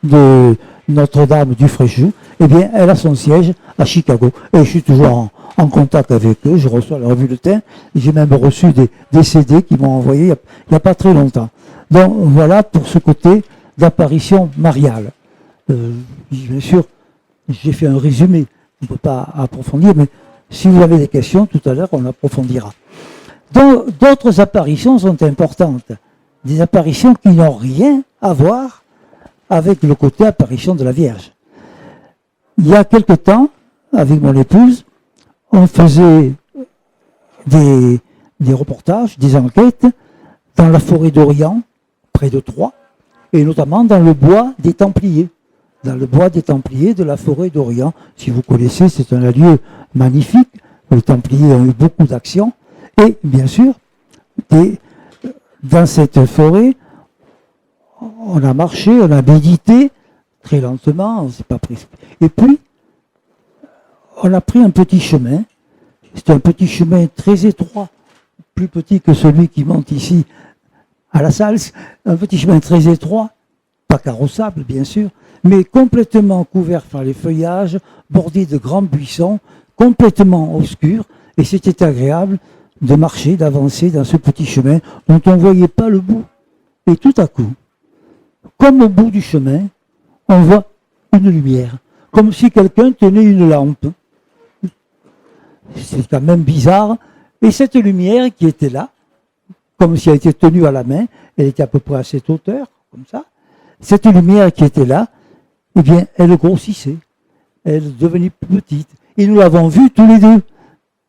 de Notre-Dame du Fréjus, eh bien, elle a son siège à Chicago. Et je suis toujours en contact avec eux. Je reçois leur bulletin. J'ai même reçu des CD qu'ils m'ont envoyés il n'y a pas très longtemps. Donc, voilà pour ce côté d'apparition mariale. Bien sûr, j'ai fait un résumé. On ne peut pas approfondir, mais si vous avez des questions, tout à l'heure, on approfondira. Donc, d'autres apparitions sont importantes. Des apparitions qui n'ont rien à voir avec le côté apparition de la Vierge. Il y a quelque temps, avec mon épouse, on faisait des reportages, des enquêtes dans la forêt d'Orient, près de Troyes, et notamment dans le bois des Templiers. Dans le bois des Templiers de la forêt d'Orient. Si vous connaissez, c'est un lieu magnifique. Les Templiers ont eu beaucoup d'actions. Et bien sûr, dans cette forêt, on a marché, on a médité, très lentement, on ne s'est pas pris. Et puis, on a pris un petit chemin. C'est un petit chemin très étroit, plus petit que celui qui monte ici à la salle. Un petit chemin très étroit, pas carrossable bien sûr, mais complètement couvert par les feuillages, bordé de grands buissons, complètement obscur. Et c'était agréable de marcher, d'avancer dans ce petit chemin dont on ne voyait pas le bout. Et tout à coup, comme au bout du chemin, on voit une lumière, comme si quelqu'un tenait une lampe. C'est quand même bizarre. Et cette lumière qui était là, comme si elle était tenue à la main, elle était à peu près à cette hauteur, comme ça. Cette lumière qui était là, eh bien, elle grossissait. Elle devenait plus petite. Et nous l'avons vue tous les deux,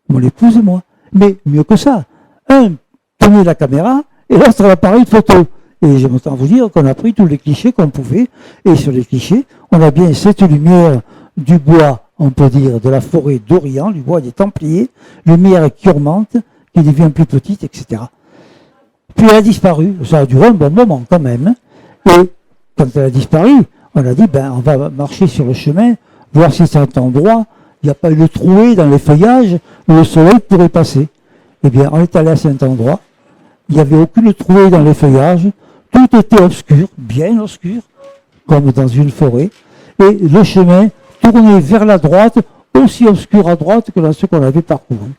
mon épouse et moi. Mais mieux que ça, un tenait la caméra et l'autre l'appareil de photo. Et j'aime autant vous dire qu'on a pris tous les clichés qu'on pouvait. Et sur les clichés, on a bien cette lumière du bois, on peut dire, de la forêt d'Orient, du bois des Templiers, lumière qui augmente, qui devient plus petite, etc. Puis elle a disparu. Ça a duré un bon moment quand même. Et quand elle a disparu, on a dit, on va marcher sur le chemin, voir si cet endroit, il n'y a pas une trouée dans les feuillages où le soleil pourrait passer. Eh bien, on est allé à cet endroit. Il n'y avait aucune trouée dans les feuillages. Tout était obscur, bien obscur, comme dans une forêt. Et le chemin tournait vers la droite, aussi obscur à droite que dans ce qu'on avait parcouru.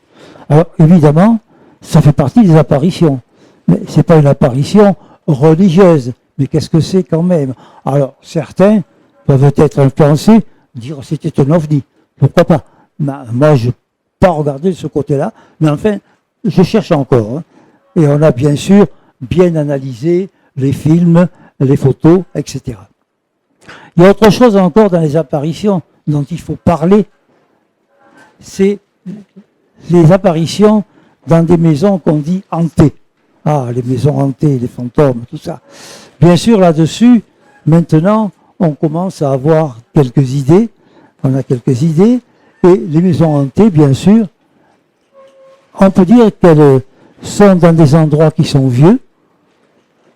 Alors, évidemment, ça fait partie des apparitions. Mais ce n'est pas une apparition religieuse. Mais qu'est-ce que c'est quand même? Alors, certains peuvent être influencés, dire que c'était un ovni. Pourquoi pas? Moi, je n'ai pas regardé de ce côté-là, mais enfin, je cherche encore. Et on a bien sûr bien analysé les films, les photos, etc. Il y a autre chose encore dans les apparitions dont il faut parler, c'est les apparitions dans des maisons qu'on dit hantées. Ah, les maisons hantées, les fantômes, tout ça. Bien sûr, là-dessus, maintenant, on commence à avoir quelques idées. On a quelques idées. Et les maisons hantées, bien sûr, on peut dire qu'elles sont dans des endroits qui sont vieux,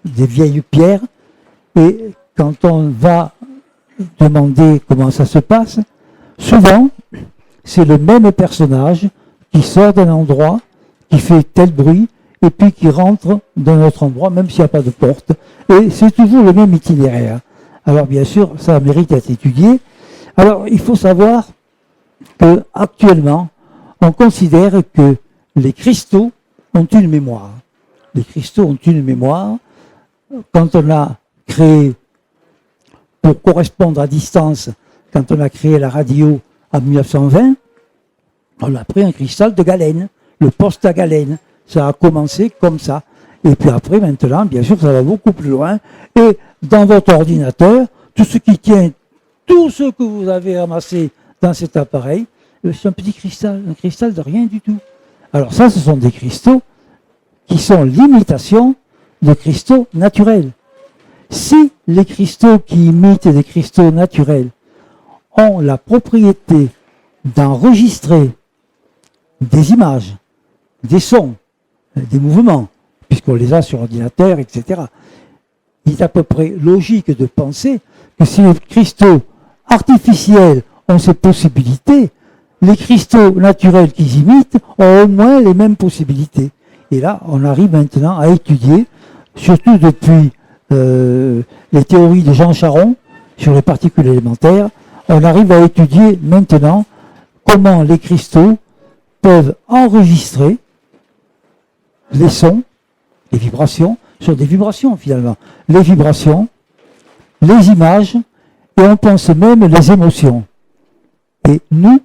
des vieilles pierres. Et quand on va demander comment ça se passe, souvent, c'est le même personnage qui sort d'un endroit, qui fait tel bruit, et puis qui rentre dans notre endroit, même s'il n'y a pas de porte. Et c'est toujours le même itinéraire. Alors bien sûr, ça mérite d'être étudié. Alors il faut savoir qu'actuellement, on considère que les cristaux ont une mémoire. Les cristaux ont une mémoire. Quand on a créé, pour correspondre à distance, quand on a créé la radio en 1920, on a pris un cristal de galène, le poste à galène. Ça a commencé comme ça. Et puis après, maintenant, bien sûr, ça va beaucoup plus loin. Et dans votre ordinateur, tout ce qui tient, tout ce que vous avez amassé dans cet appareil, c'est un petit cristal, un cristal de rien du tout. Alors ça, ce sont des cristaux qui sont l'imitation de cristaux naturels. Si les cristaux qui imitent des cristaux naturels ont la propriété d'enregistrer des images, des sons, des mouvements, puisqu'on les a sur ordinateur, etc. Il est à peu près logique de penser que si les cristaux artificiels ont ces possibilités, les cristaux naturels qu'ils imitent ont au moins les mêmes possibilités. Et là, on arrive maintenant à étudier, surtout depuis les théories de Jean Charron sur les particules élémentaires, on arrive à étudier maintenant comment les cristaux peuvent enregistrer les sons, les vibrations, sur des vibrations finalement, les vibrations, les images, et on pense même les émotions. Et nous,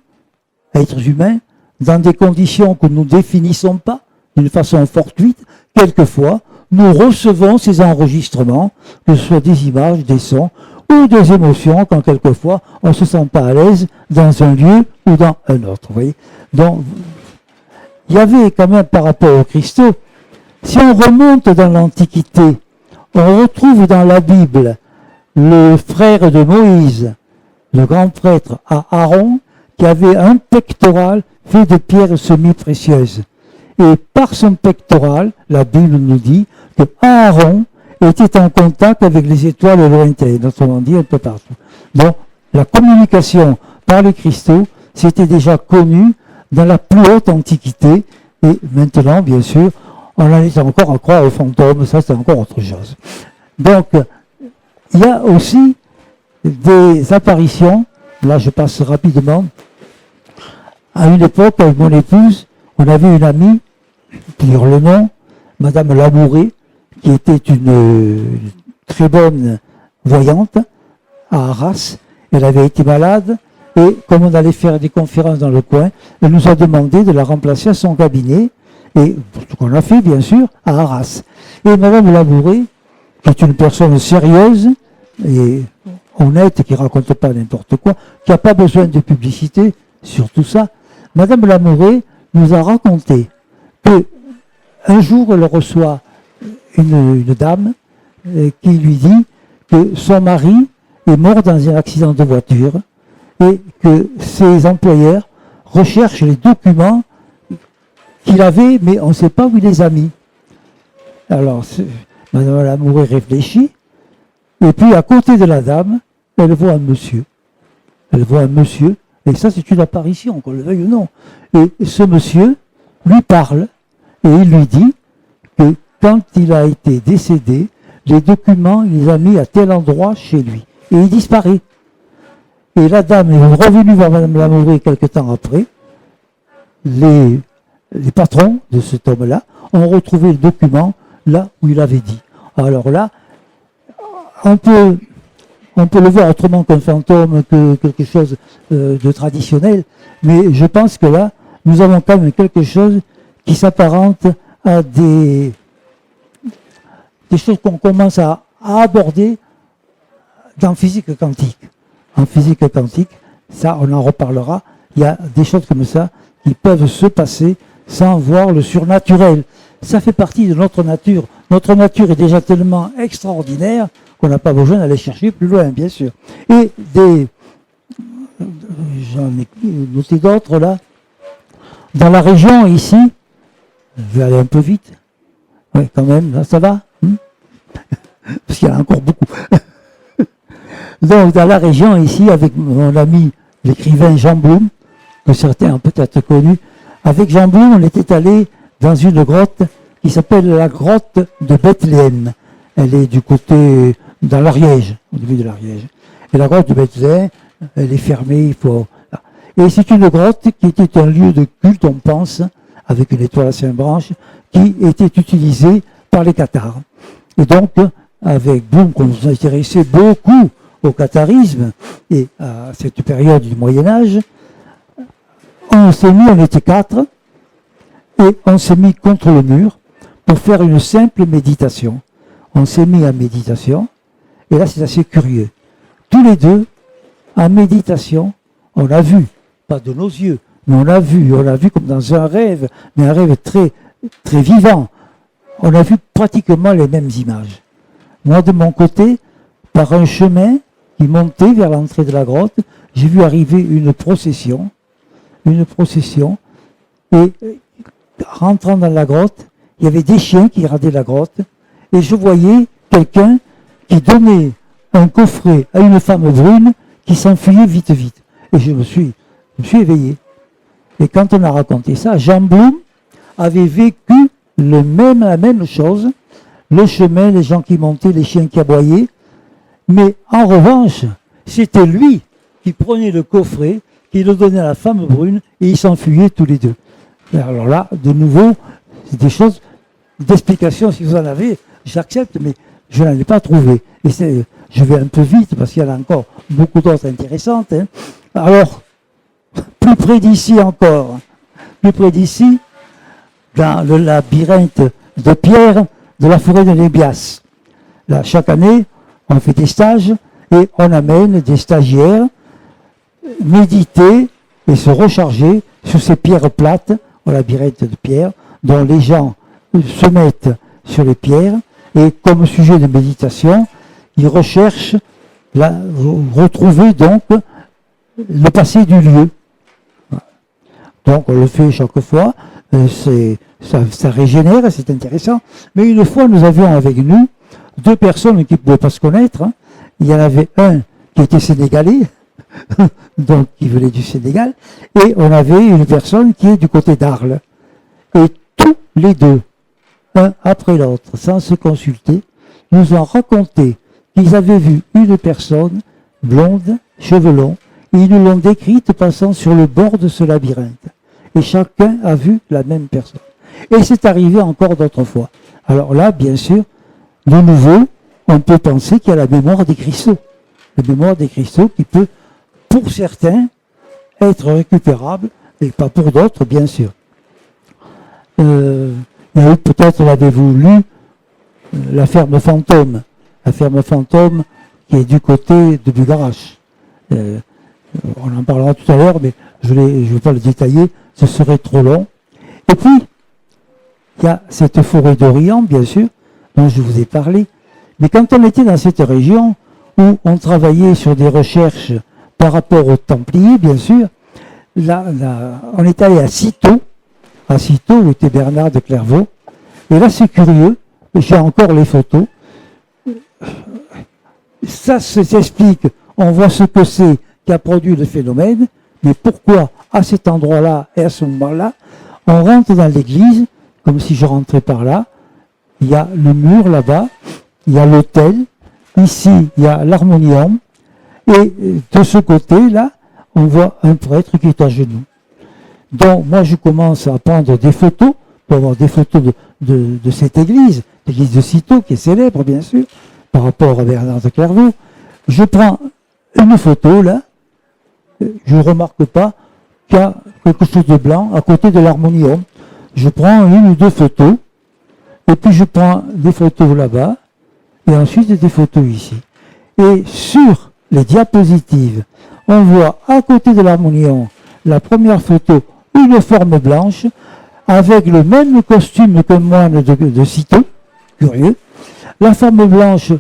êtres humains, dans des conditions que nous ne définissons pas, d'une façon fortuite, quelquefois, nous recevons ces enregistrements, que ce soit des images, des sons, ou des émotions, quand quelquefois on ne se sent pas à l'aise dans un lieu ou dans un autre. Vous voyez. Donc, il y avait quand même par rapport aux cristaux, si on remonte dans l'Antiquité, on retrouve dans la Bible le frère de Moïse, le grand prêtre Aaron, qui avait un pectoral fait de pierres semi-précieuses. Et par son pectoral, la Bible nous dit que Aaron était en contact avec les étoiles lointaines, autrement dit un peu partout. Donc, la communication par les cristaux, c'était déjà connu dans la plus haute Antiquité, et maintenant, bien sûr, on en est encore à croire aux fantômes, ça c'est encore autre chose. Donc, il y a aussi des apparitions, là je passe rapidement, à une époque, avec mon épouse, on avait une amie, dire le nom, Madame Labouré, qui était une très bonne voyante à Arras. Elle avait été malade et comme on allait faire des conférences dans le coin, elle nous a demandé de la remplacer à son cabinet et ce qu'on a fait bien sûr à Arras. Et Madame Labouré, qui est une personne sérieuse et honnête, qui raconte pas n'importe quoi, qui n'a pas besoin de publicité sur tout ça, Madame Labouré nous a raconté que un jour elle reçoit une dame qui lui dit que son mari est mort dans un accident de voiture et que ses employeurs recherchent les documents qu'il avait, mais on ne sait pas où il les a mis. Alors, Madame Lamoureux réfléchit, et puis à côté de la dame, elle voit un monsieur. Elle voit un monsieur, et ça c'est une apparition, qu'on le veuille ou non. Et ce monsieur lui parle, et il lui dit que quand il a été décédé, les documents, il les a mis à tel endroit chez lui. Et il disparaît. Et la dame est revenue voir Madame Lamoureux quelque temps après. Les patrons de cet homme-là ont retrouvé le document là où il avait dit. Alors là, on peut le voir autrement qu'un fantôme, que quelque chose de traditionnel, mais je pense que là, nous avons quand même quelque chose qui s'apparente à des choses qu'on commence à aborder dans physique quantique. En physique quantique, ça on en reparlera, il y a des choses comme ça qui peuvent se passer sans voir le surnaturel. Ça fait partie de notre nature. Notre nature est déjà tellement extraordinaire qu'on n'a pas besoin d'aller chercher plus loin, bien sûr. Et j'en ai noté d'autres là. Dans la région ici, je vais aller un peu vite. Oui, quand même, là, ça va parce qu'il y en a encore beaucoup. Donc, dans la région ici, avec mon ami l'écrivain Jean Blum, que certains ont peut-être connu, avec Jean Blum, on était allé dans une grotte qui s'appelle la grotte de Bethléem. Elle est du côté, dans l'Ariège, au début de l'Ariège. Et la grotte de Bethléem, elle est fermée, il faut... Et c'est une grotte qui était un lieu de culte, on pense, avec une étoile à 5 branches, qui était utilisée par les Cathares. Et donc, avec Blum, qu'on nous intéressait beaucoup au catharisme et à cette période du Moyen-Âge, on était 4, et on s'est mis contre le mur pour faire une simple méditation. On s'est mis en méditation, et là c'est assez curieux. Tous les deux, en méditation, on a vu, pas de nos yeux, mais on a vu comme dans un rêve, mais un rêve très, très vivant. On a vu pratiquement les mêmes images. Moi, de mon côté, par un chemin qui montait vers l'entrée de la grotte, j'ai vu arriver une procession, Et rentrant dans la grotte, il y avait des chiens qui gardaient la grotte, et je voyais quelqu'un qui donnait un coffret à une femme brune qui s'enfuyait vite, vite. Et je me suis éveillé. Et quand on a raconté ça, Jean Blum avait vécu la même chose, le chemin, les gens qui montaient, les chiens qui aboyaient, mais en revanche, c'était lui qui prenait le coffret, qui le donnait à la femme brune, et ils s'enfuyaient tous les deux. Alors là, de nouveau, c'est des choses, d'explications, si vous en avez, j'accepte, mais je n'en ai pas trouvé. Et je vais un peu vite, parce qu'il y en a encore beaucoup d'autres intéressantes. Hein. Alors, plus près d'ici encore, plus près d'ici, dans le labyrinthe de pierre de la forêt de Nébias. Là, chaque année, on fait des stages et on amène des stagiaires méditer et se recharger sur ces pierres plates au labyrinthe de pierre, dont les gens se mettent sur les pierres et comme sujet de méditation, ils recherchent retrouver donc le passé du lieu. Donc on le fait chaque fois, ça régénère, c'est intéressant. Mais une fois, nous avions avec nous deux personnes qui ne pouvaient pas se connaître. Hein. Il y en avait un qui était sénégalais, donc qui venait du Sénégal, et on avait une personne qui est du côté d'Arles. Et tous les deux, un après l'autre, sans se consulter, nous ont raconté qu'ils avaient vu une personne blonde, cheveux longs, et ils nous l'ont décrite passant sur le bord de ce labyrinthe. Et chacun a vu la même personne. Et c'est arrivé encore d'autres fois. Alors là, bien sûr, de nouveau, on peut penser qu'il y a la mémoire des cristaux. La mémoire des cristaux qui peut, pour certains, être récupérable, et pas pour d'autres, bien sûr. Peut-être l'avez-vous lu, la ferme fantôme. La ferme fantôme qui est du côté de Bugarache. On en parlera tout à l'heure, mais je ne vais pas le détailler, ce serait trop long. Et puis, il y a cette forêt d'Orient, bien sûr, dont je vous ai parlé. Mais quand on était dans cette région, où on travaillait sur des recherches par rapport aux Templiers, bien sûr, on est allé à Cîteaux, où était Bernard de Clairvaux. Et là, c'est curieux, j'ai encore les photos. Ça s'explique, on voit ce que c'est qui a produit le phénomène, mais pourquoi à cet endroit-là et à ce moment-là, on rentre dans l'église, comme si je rentrais par là, il y a le mur là-bas, il y a l'autel, ici il y a l'harmonium, et de ce côté-là, on voit un prêtre qui est à genoux. Donc moi je commence à prendre des photos, pour avoir des photos de cette église, l'église de Cîteaux, qui est célèbre bien sûr, par rapport à Bernard de Clairvaux. Je prends une photo là, je ne remarque pas qu'il y a quelque chose de blanc à côté de l'harmonium. Je prends une ou deux photos, et puis je prends des photos là-bas, et ensuite des photos ici. Et sur les diapositives, on voit à côté de l'harmonium, la première photo, une forme blanche, avec le même costume qu'un moine de Cîteaux, curieux. La forme blanche,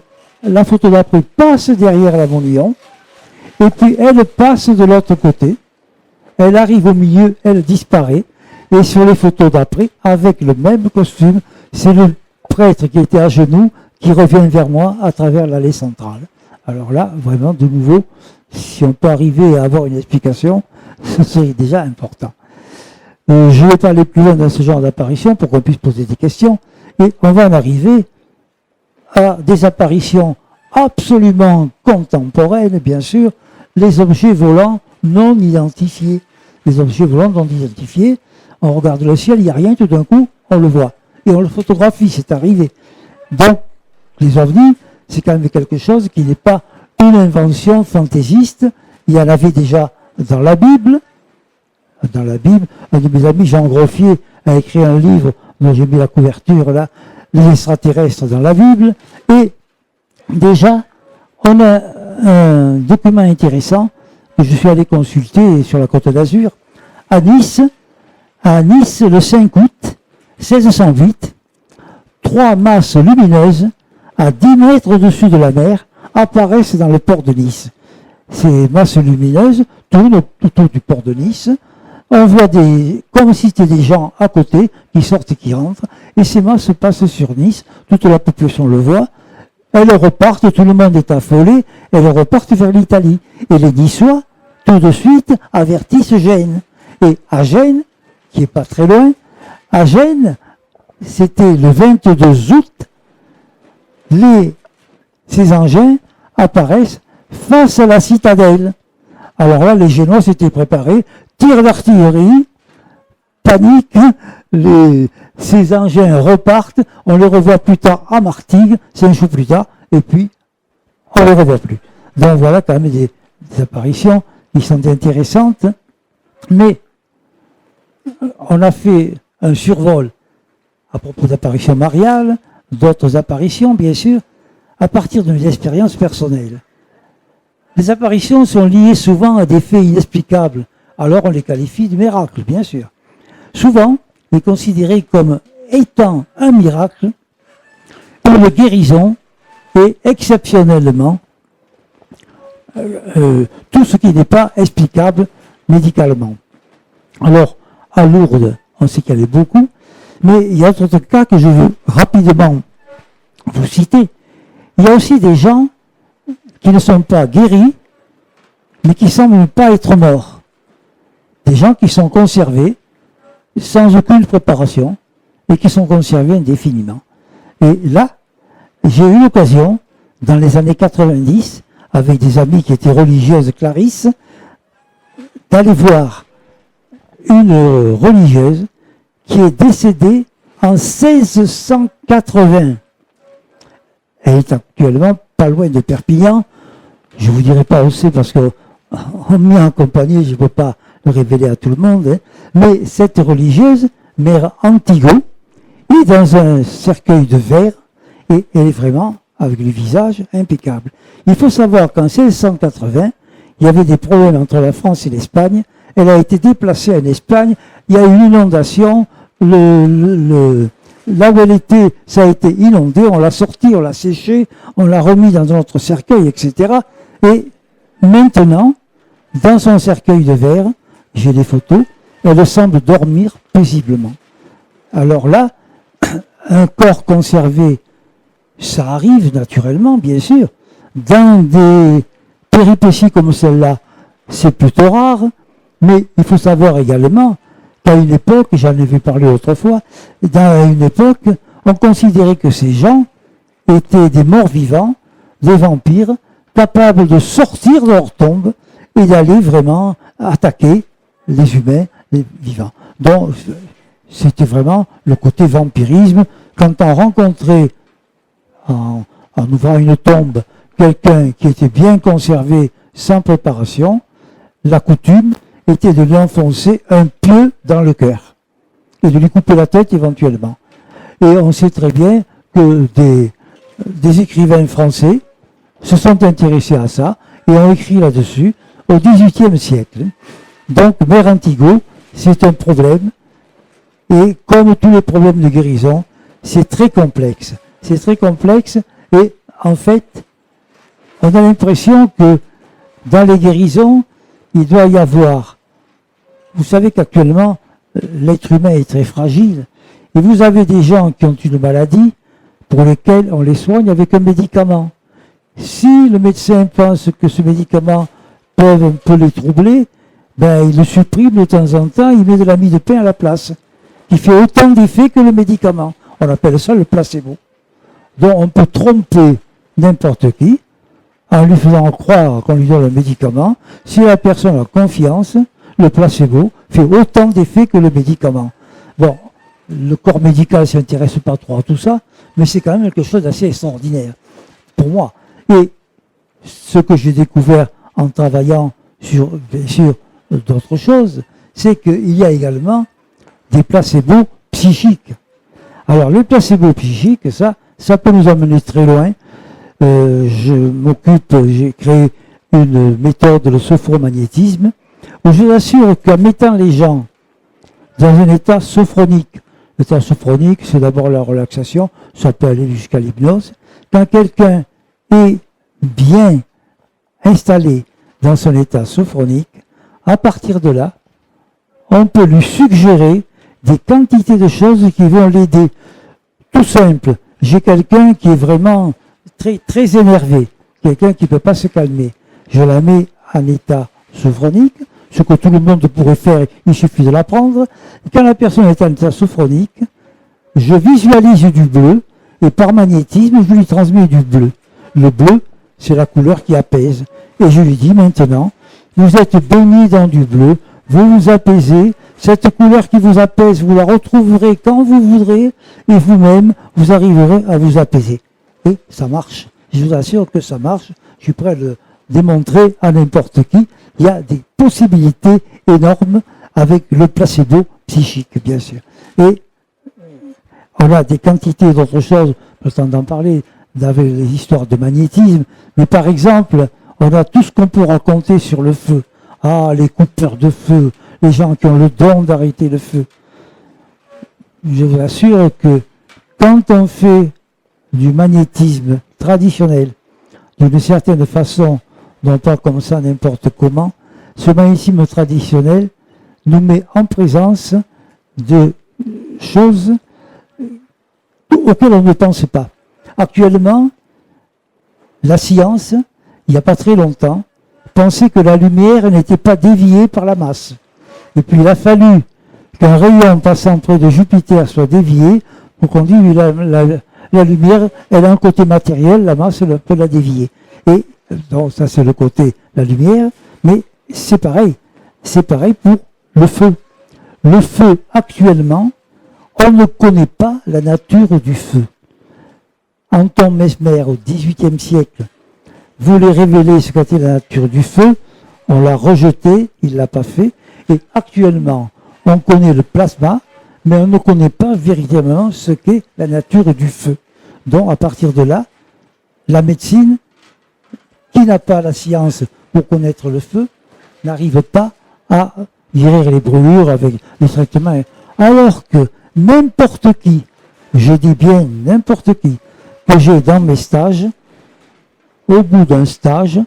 la photo d'après passe derrière l'harmonium, et puis elle passe de l'autre côté, elle arrive au milieu, elle disparaît, et sur les photos d'après, avec le même costume, c'est le prêtre qui était à genoux qui revient vers moi à travers l'allée centrale. Alors là, vraiment, de nouveau, si on peut arriver à avoir une explication, ce serait déjà important. Je ne vais pas aller plus loin dans ce genre d'apparition pour qu'on puisse poser des questions, et on va en arriver à des apparitions absolument contemporaines, bien sûr, les objets volants non identifiés. Les objets volants non identifiés, on regarde le ciel, il n'y a rien, tout d'un coup, on le voit. Et on le photographie, c'est arrivé. Donc, les ovnis, c'est quand même quelque chose qui n'est pas une invention fantaisiste. Il y en avait déjà dans la Bible. Dans la Bible, un de mes amis, Jean Groffier, a écrit un livre dont j'ai mis la couverture là, les extraterrestres dans la Bible. Et déjà, on a un document intéressant que je suis allé consulter sur la Côte d'Azur, à Nice, le 5 août 1608, 3 masses lumineuses à 10 mètres au-dessus de la mer apparaissent dans le port de Nice. Ces masses lumineuses tournent autour du port de Nice. on voit comme si c'était des gens à côté qui sortent et qui rentrent, et ces masses se passent sur Nice, toute la population le voit, elles repartent, tout le monde est affolé, elles repartent vers l'Italie. Et les Niçois, tout de suite, avertissent Gênes. Et à Gênes, qui n'est pas très loin, à Gênes, c'était le 22 août, ces engins apparaissent face à la citadelle. Alors là, les Génois s'étaient préparés, tir d'artillerie, panique, ces engins repartent, on les revoit plus tard à Martigues, 5 jours plus tard, et puis on ne les revoit plus. Donc voilà quand même des apparitions qui sont intéressantes, mais on a fait un survol à propos d'apparitions mariales, d'autres apparitions bien sûr, à partir de mes expériences personnelles. Les apparitions sont liées souvent à des faits inexplicables, alors on les qualifie de miracles, bien sûr. Souvent, est considéré comme étant un miracle, une guérison et exceptionnellement tout ce qui n'est pas explicable médicalement. Alors, à Lourdes, on sait qu'il y en a beaucoup, mais il y a d'autres cas que je veux rapidement vous citer. Il y a aussi des gens qui ne sont pas guéris, mais qui ne semblent pas être morts. Des gens qui sont conservés sans aucune préparation et qui sont conservés indéfiniment. Et là, j'ai eu l'occasion, dans les années 90, avec des amis qui étaient religieuses clarisses, d'aller voir une religieuse qui est décédée en 1680. Elle est actuellement pas loin de Perpignan. Je ne vous dirai pas où c'est parce qu'on m'y a accompagné, je ne peux pas le révéler à tout le monde. Hein. Mais cette religieuse, Mère Antigo, est dans un cercueil de verre et elle est vraiment avec le visage impeccable. Il faut savoir qu'en 1680, il y avait des problèmes entre la France et l'Espagne. Elle a été déplacée en Espagne. Il y a eu une inondation. Là où elle était, ça a été inondé. On l'a sortie, on l'a séchée, on l'a remis dans notre cercueil, etc. Et maintenant, dans son cercueil de verre, j'ai des photos, elle semble dormir paisiblement. Alors là, un corps conservé, ça arrive naturellement, bien sûr. Dans des péripéties comme celle-là, c'est plutôt rare, mais il faut savoir également qu'à une époque, j'en ai vu parler autrefois, à une époque, on considérait que ces gens étaient des morts vivants, des vampires, capables de sortir de leur tombe et d'aller vraiment attaquer les humains, les vivants. Donc, c'était vraiment le côté vampirisme. Quand on rencontrait, en ouvrant une tombe, quelqu'un qui était bien conservé, sans préparation, la coutume était de lui enfoncer un pieu dans le cœur et de lui couper la tête éventuellement. Et on sait très bien que des écrivains français se sont intéressés à ça et ont écrit là-dessus au XVIIIe siècle. Donc, Mère Antigo, c'est un problème. Et comme tous les problèmes de guérison, c'est très complexe. C'est très complexe et en fait, on a l'impression que dans les guérisons, il doit y avoir... Vous savez qu'actuellement, l'être humain est très fragile. Et vous avez des gens qui ont une maladie pour lesquels on les soigne avec un médicament. Si le médecin pense que ce médicament peut un peu les troubler, ben, il le supprime de temps en temps, il met de la mie de pain à la place, qui fait autant d'effet que le médicament. On appelle ça le placebo. Donc on peut tromper n'importe qui en lui faisant croire qu'on lui donne le médicament. Si la personne a confiance, le placebo fait autant d'effet que le médicament. Bon, le corps médical ne s'intéresse pas trop à tout ça, mais c'est quand même quelque chose d'assez extraordinaire pour moi. Et ce que j'ai découvert en travaillant sur, bien sûr, d'autres choses, c'est qu'il y a également des placebos psychiques. Alors, les placebos psychiques, ça peut nous amener très loin. J'ai créé une méthode, le sophromagnétisme, où je vous assure qu'en mettant les gens dans un état sophronique, l'état sophronique, c'est d'abord la relaxation, ça peut aller jusqu'à l'hypnose. Quand quelqu'un est bien installé dans son état sophronique, à partir de là, on peut lui suggérer des quantités de choses qui vont l'aider. Tout simple, j'ai quelqu'un qui est vraiment très, très énervé, quelqu'un qui ne peut pas se calmer. Je la mets en état sophronique, ce que tout le monde pourrait faire, il suffit de l'apprendre. Quand la personne est en état sophronique, je visualise du bleu, et par magnétisme, je lui transmets du bleu. Le bleu, c'est la couleur qui apaise. Et je lui dis maintenant, vous êtes baigné dans du bleu, vous vous apaisez, cette couleur qui vous apaise, vous la retrouverez quand vous voudrez, et vous-même, vous arriverez à vous apaiser. Et ça marche. Je vous assure que ça marche. Je suis prêt à le démontrer à n'importe qui. Il y a des possibilités énormes avec le placebo psychique, bien sûr. Et on a des quantités d'autres choses, pas le temps d'en parler, avec les histoires de magnétisme, mais par exemple, on a tout ce qu'on peut raconter sur le feu. Ah, les coupeurs de feu, les gens qui ont le don d'arrêter le feu. Je vous assure que quand on fait du magnétisme traditionnel, d'une certaine façon, non pas comme ça n'importe comment, ce magnétisme traditionnel nous met en présence de choses auxquelles on ne pense pas. Actuellement, la science, il n'y a pas très longtemps, pensait que la lumière n'était pas déviée par la masse. Et puis il a fallu qu'un rayon passant près de Jupiter soit dévié pour qu'on dise que la lumière, elle a un côté matériel, la masse elle peut la dévier. Et donc ça c'est le côté la lumière, mais c'est pareil. C'est pareil pour le feu. Le feu, actuellement, on ne connaît pas la nature du feu. Anton Mesmer, au XVIIIe siècle, voulait révéler ce qu'était la nature du feu. On l'a rejeté, il ne l'a pas fait. Et actuellement, on connaît le plasma, mais on ne connaît pas véritablement ce qu'est la nature du feu. Donc, à partir de là, la médecine, qui n'a pas la science pour connaître le feu, n'arrive pas à guérir les brûlures avec les traitements. Alors que n'importe qui, je dis bien n'importe qui, que j'ai dans mes stages, au bout d'un stage,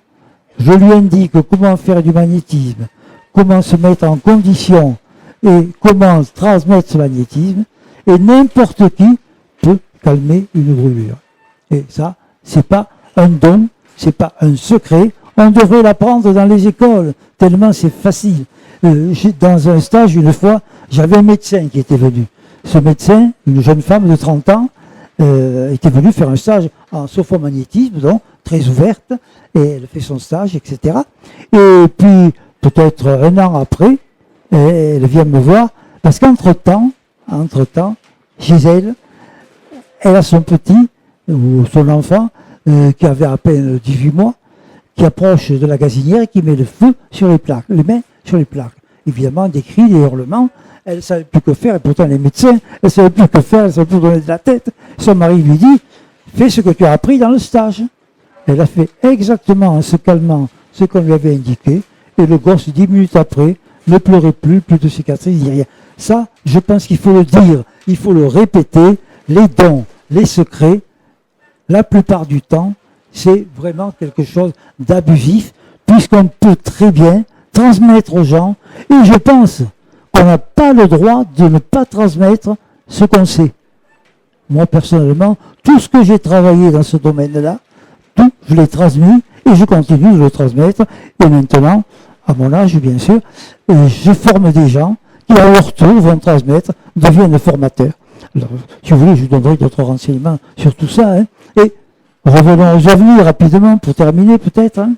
je lui indique comment faire du magnétisme, comment se mettre en condition et comment transmettre ce magnétisme, et n'importe qui peut calmer une brûlure. Et ça, c'est pas un don, c'est pas un secret, on devrait l'apprendre dans les écoles, tellement c'est facile. Dans un stage, une fois, j'avais un médecin qui était venu. Ce médecin, une jeune femme de 30 ans, était venue faire un stage en sophomagnétisme, donc très ouverte, et elle fait son stage, etc. Et puis, peut-être un an après, elle vient me voir, parce qu'entre-temps, Gisèle, elle a son petit, ou son enfant, qui avait à peine 18 mois, qui approche de la gazinière et qui met le feu sur les plaques, les mains sur les plaques. Évidemment, des cris, des hurlements, elle ne savait plus que faire, et pourtant les médecins, elle ne savait plus que faire, elle ne savait plus donner de la tête. Son mari lui dit, fais ce que tu as appris dans le stage. Elle a fait exactement en se calmant ce qu'on lui avait indiqué, et le gosse, 10 minutes après, ne pleurait plus de cicatrices, ni rien. Ça, je pense qu'il faut le dire, il faut le répéter, les dons, les secrets, la plupart du temps, c'est vraiment quelque chose d'abusif, puisqu'on peut très bien transmettre aux gens, et je pense qu'on n'a pas le droit de ne pas transmettre ce qu'on sait. Moi, personnellement, tout ce que j'ai travaillé dans ce domaine-là, tout, je l'ai transmis, et je continue de le transmettre, et maintenant, à mon âge, bien sûr, je forme des gens qui, à leur tour, vont transmettre, deviennent formateurs. Alors, si vous voulez, je vous donnerai d'autres renseignements sur tout ça, hein. Et revenons aux ovnis rapidement, pour terminer peut-être, hein.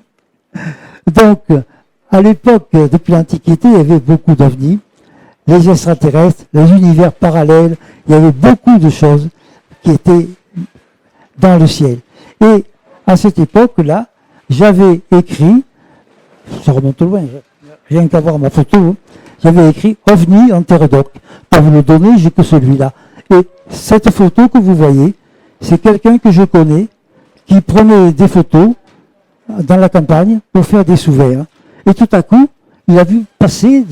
Donc, à l'époque, depuis l'Antiquité, il y avait beaucoup d'ovnis, les extraterrestres, les univers parallèles, il y avait beaucoup de choses qui étaient dans le ciel. Et à cette époque-là, j'avais écrit, ça remonte loin, rien qu'à voir ma photo, hein, j'avais écrit OVNI en terre d'oc. Pour vous le donner, j'ai que celui-là. Et cette photo que vous voyez, c'est quelqu'un que je connais qui prenait des photos dans la campagne pour faire des souvenirs. Et tout à coup, il a vu passer,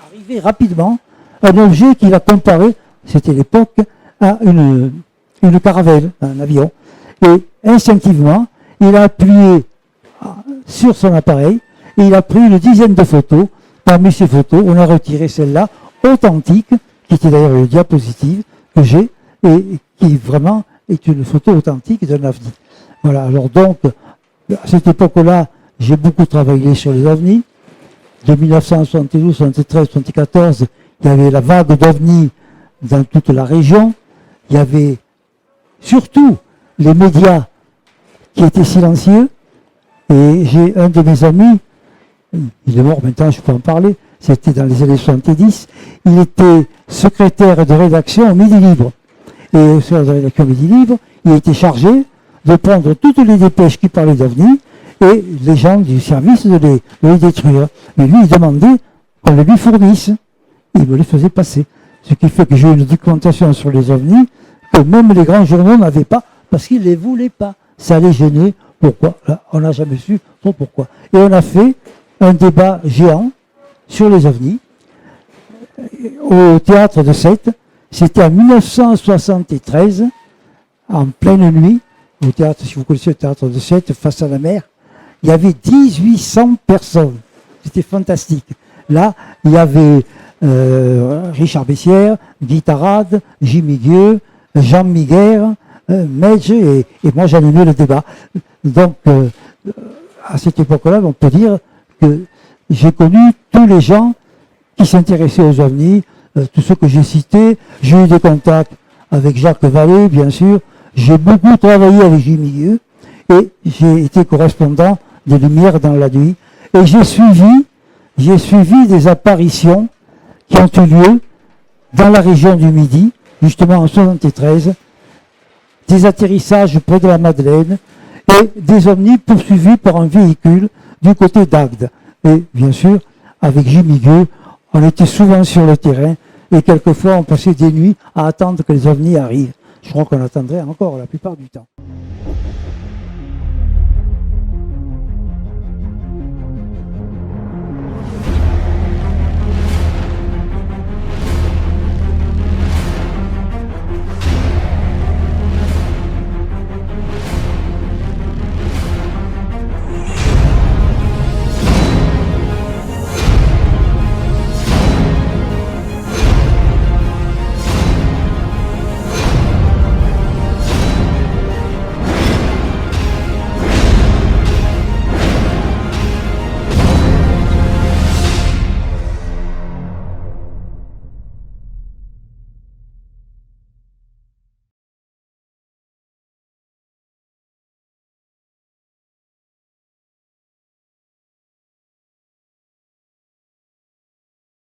arriver rapidement, un objet qu'il a comparé, c'était l'époque, à une caravelle, un avion. Et instinctivement, il a appuyé sur son appareil et il a pris une dizaine de photos parmi ces photos, on a retiré celle-là, authentique, qui était d'ailleurs une diapositive que j'ai, et qui vraiment est une photo authentique d'un ovni. Voilà, alors donc, à cette époque-là, j'ai beaucoup travaillé sur les ovnis. De 1972, 73, 74, il y avait la vague d'ovnis dans toute la région. Il y avait surtout les médias qui étaient silencieux. Et j'ai un de mes amis, il est mort maintenant, je peux en parler, c'était dans les années 70, il était secrétaire de rédaction au Midi Libre. Et sur la rédaction Midi Libre, il était chargé de prendre toutes les dépêches qui parlaient d'OVNI et les gens du service de les détruire. Mais lui, il demandait qu'on les lui fournisse. Il me les faisait passer. Ce qui fait que j'ai eu une documentation sur les OVNI que même les grands journaux n'avaient pas parce qu'ils ne les voulaient pas. Ça les gênait. Pourquoi? Là, on n'a jamais su trop pourquoi. Et on a fait un débat géant sur les OVNI au théâtre de Sète. C'était en 1973, en pleine nuit, au théâtre, si vous connaissez le théâtre de Sète, face à la mer. Il y avait 1800 personnes. C'était fantastique. Là, il y avait Richard Bessières, Guy Tarade, Jimmy Dieu, Jean Miguer, Medge, et moi j'animais le débat. Donc, à cette époque-là, on peut dire que j'ai connu tous les gens qui s'intéressaient aux ovnis, tous ceux que j'ai cités. J'ai eu des contacts avec Jacques Vallée, bien sûr. J'ai beaucoup travaillé avec Jimmy Dieu et j'ai été correspondant des Lumières dans la nuit. Et j'ai suivi des apparitions qui ont eu lieu dans la région du Midi, justement en 73, des atterrissages près de la Madeleine et des ovnis poursuivis par un véhicule du côté d'Agde. Et bien sûr, avec Jimmy Gueux, on était souvent sur le terrain et quelquefois on passait des nuits à attendre que les ovnis arrivent. Je crois qu'on attendrait encore la plupart du temps.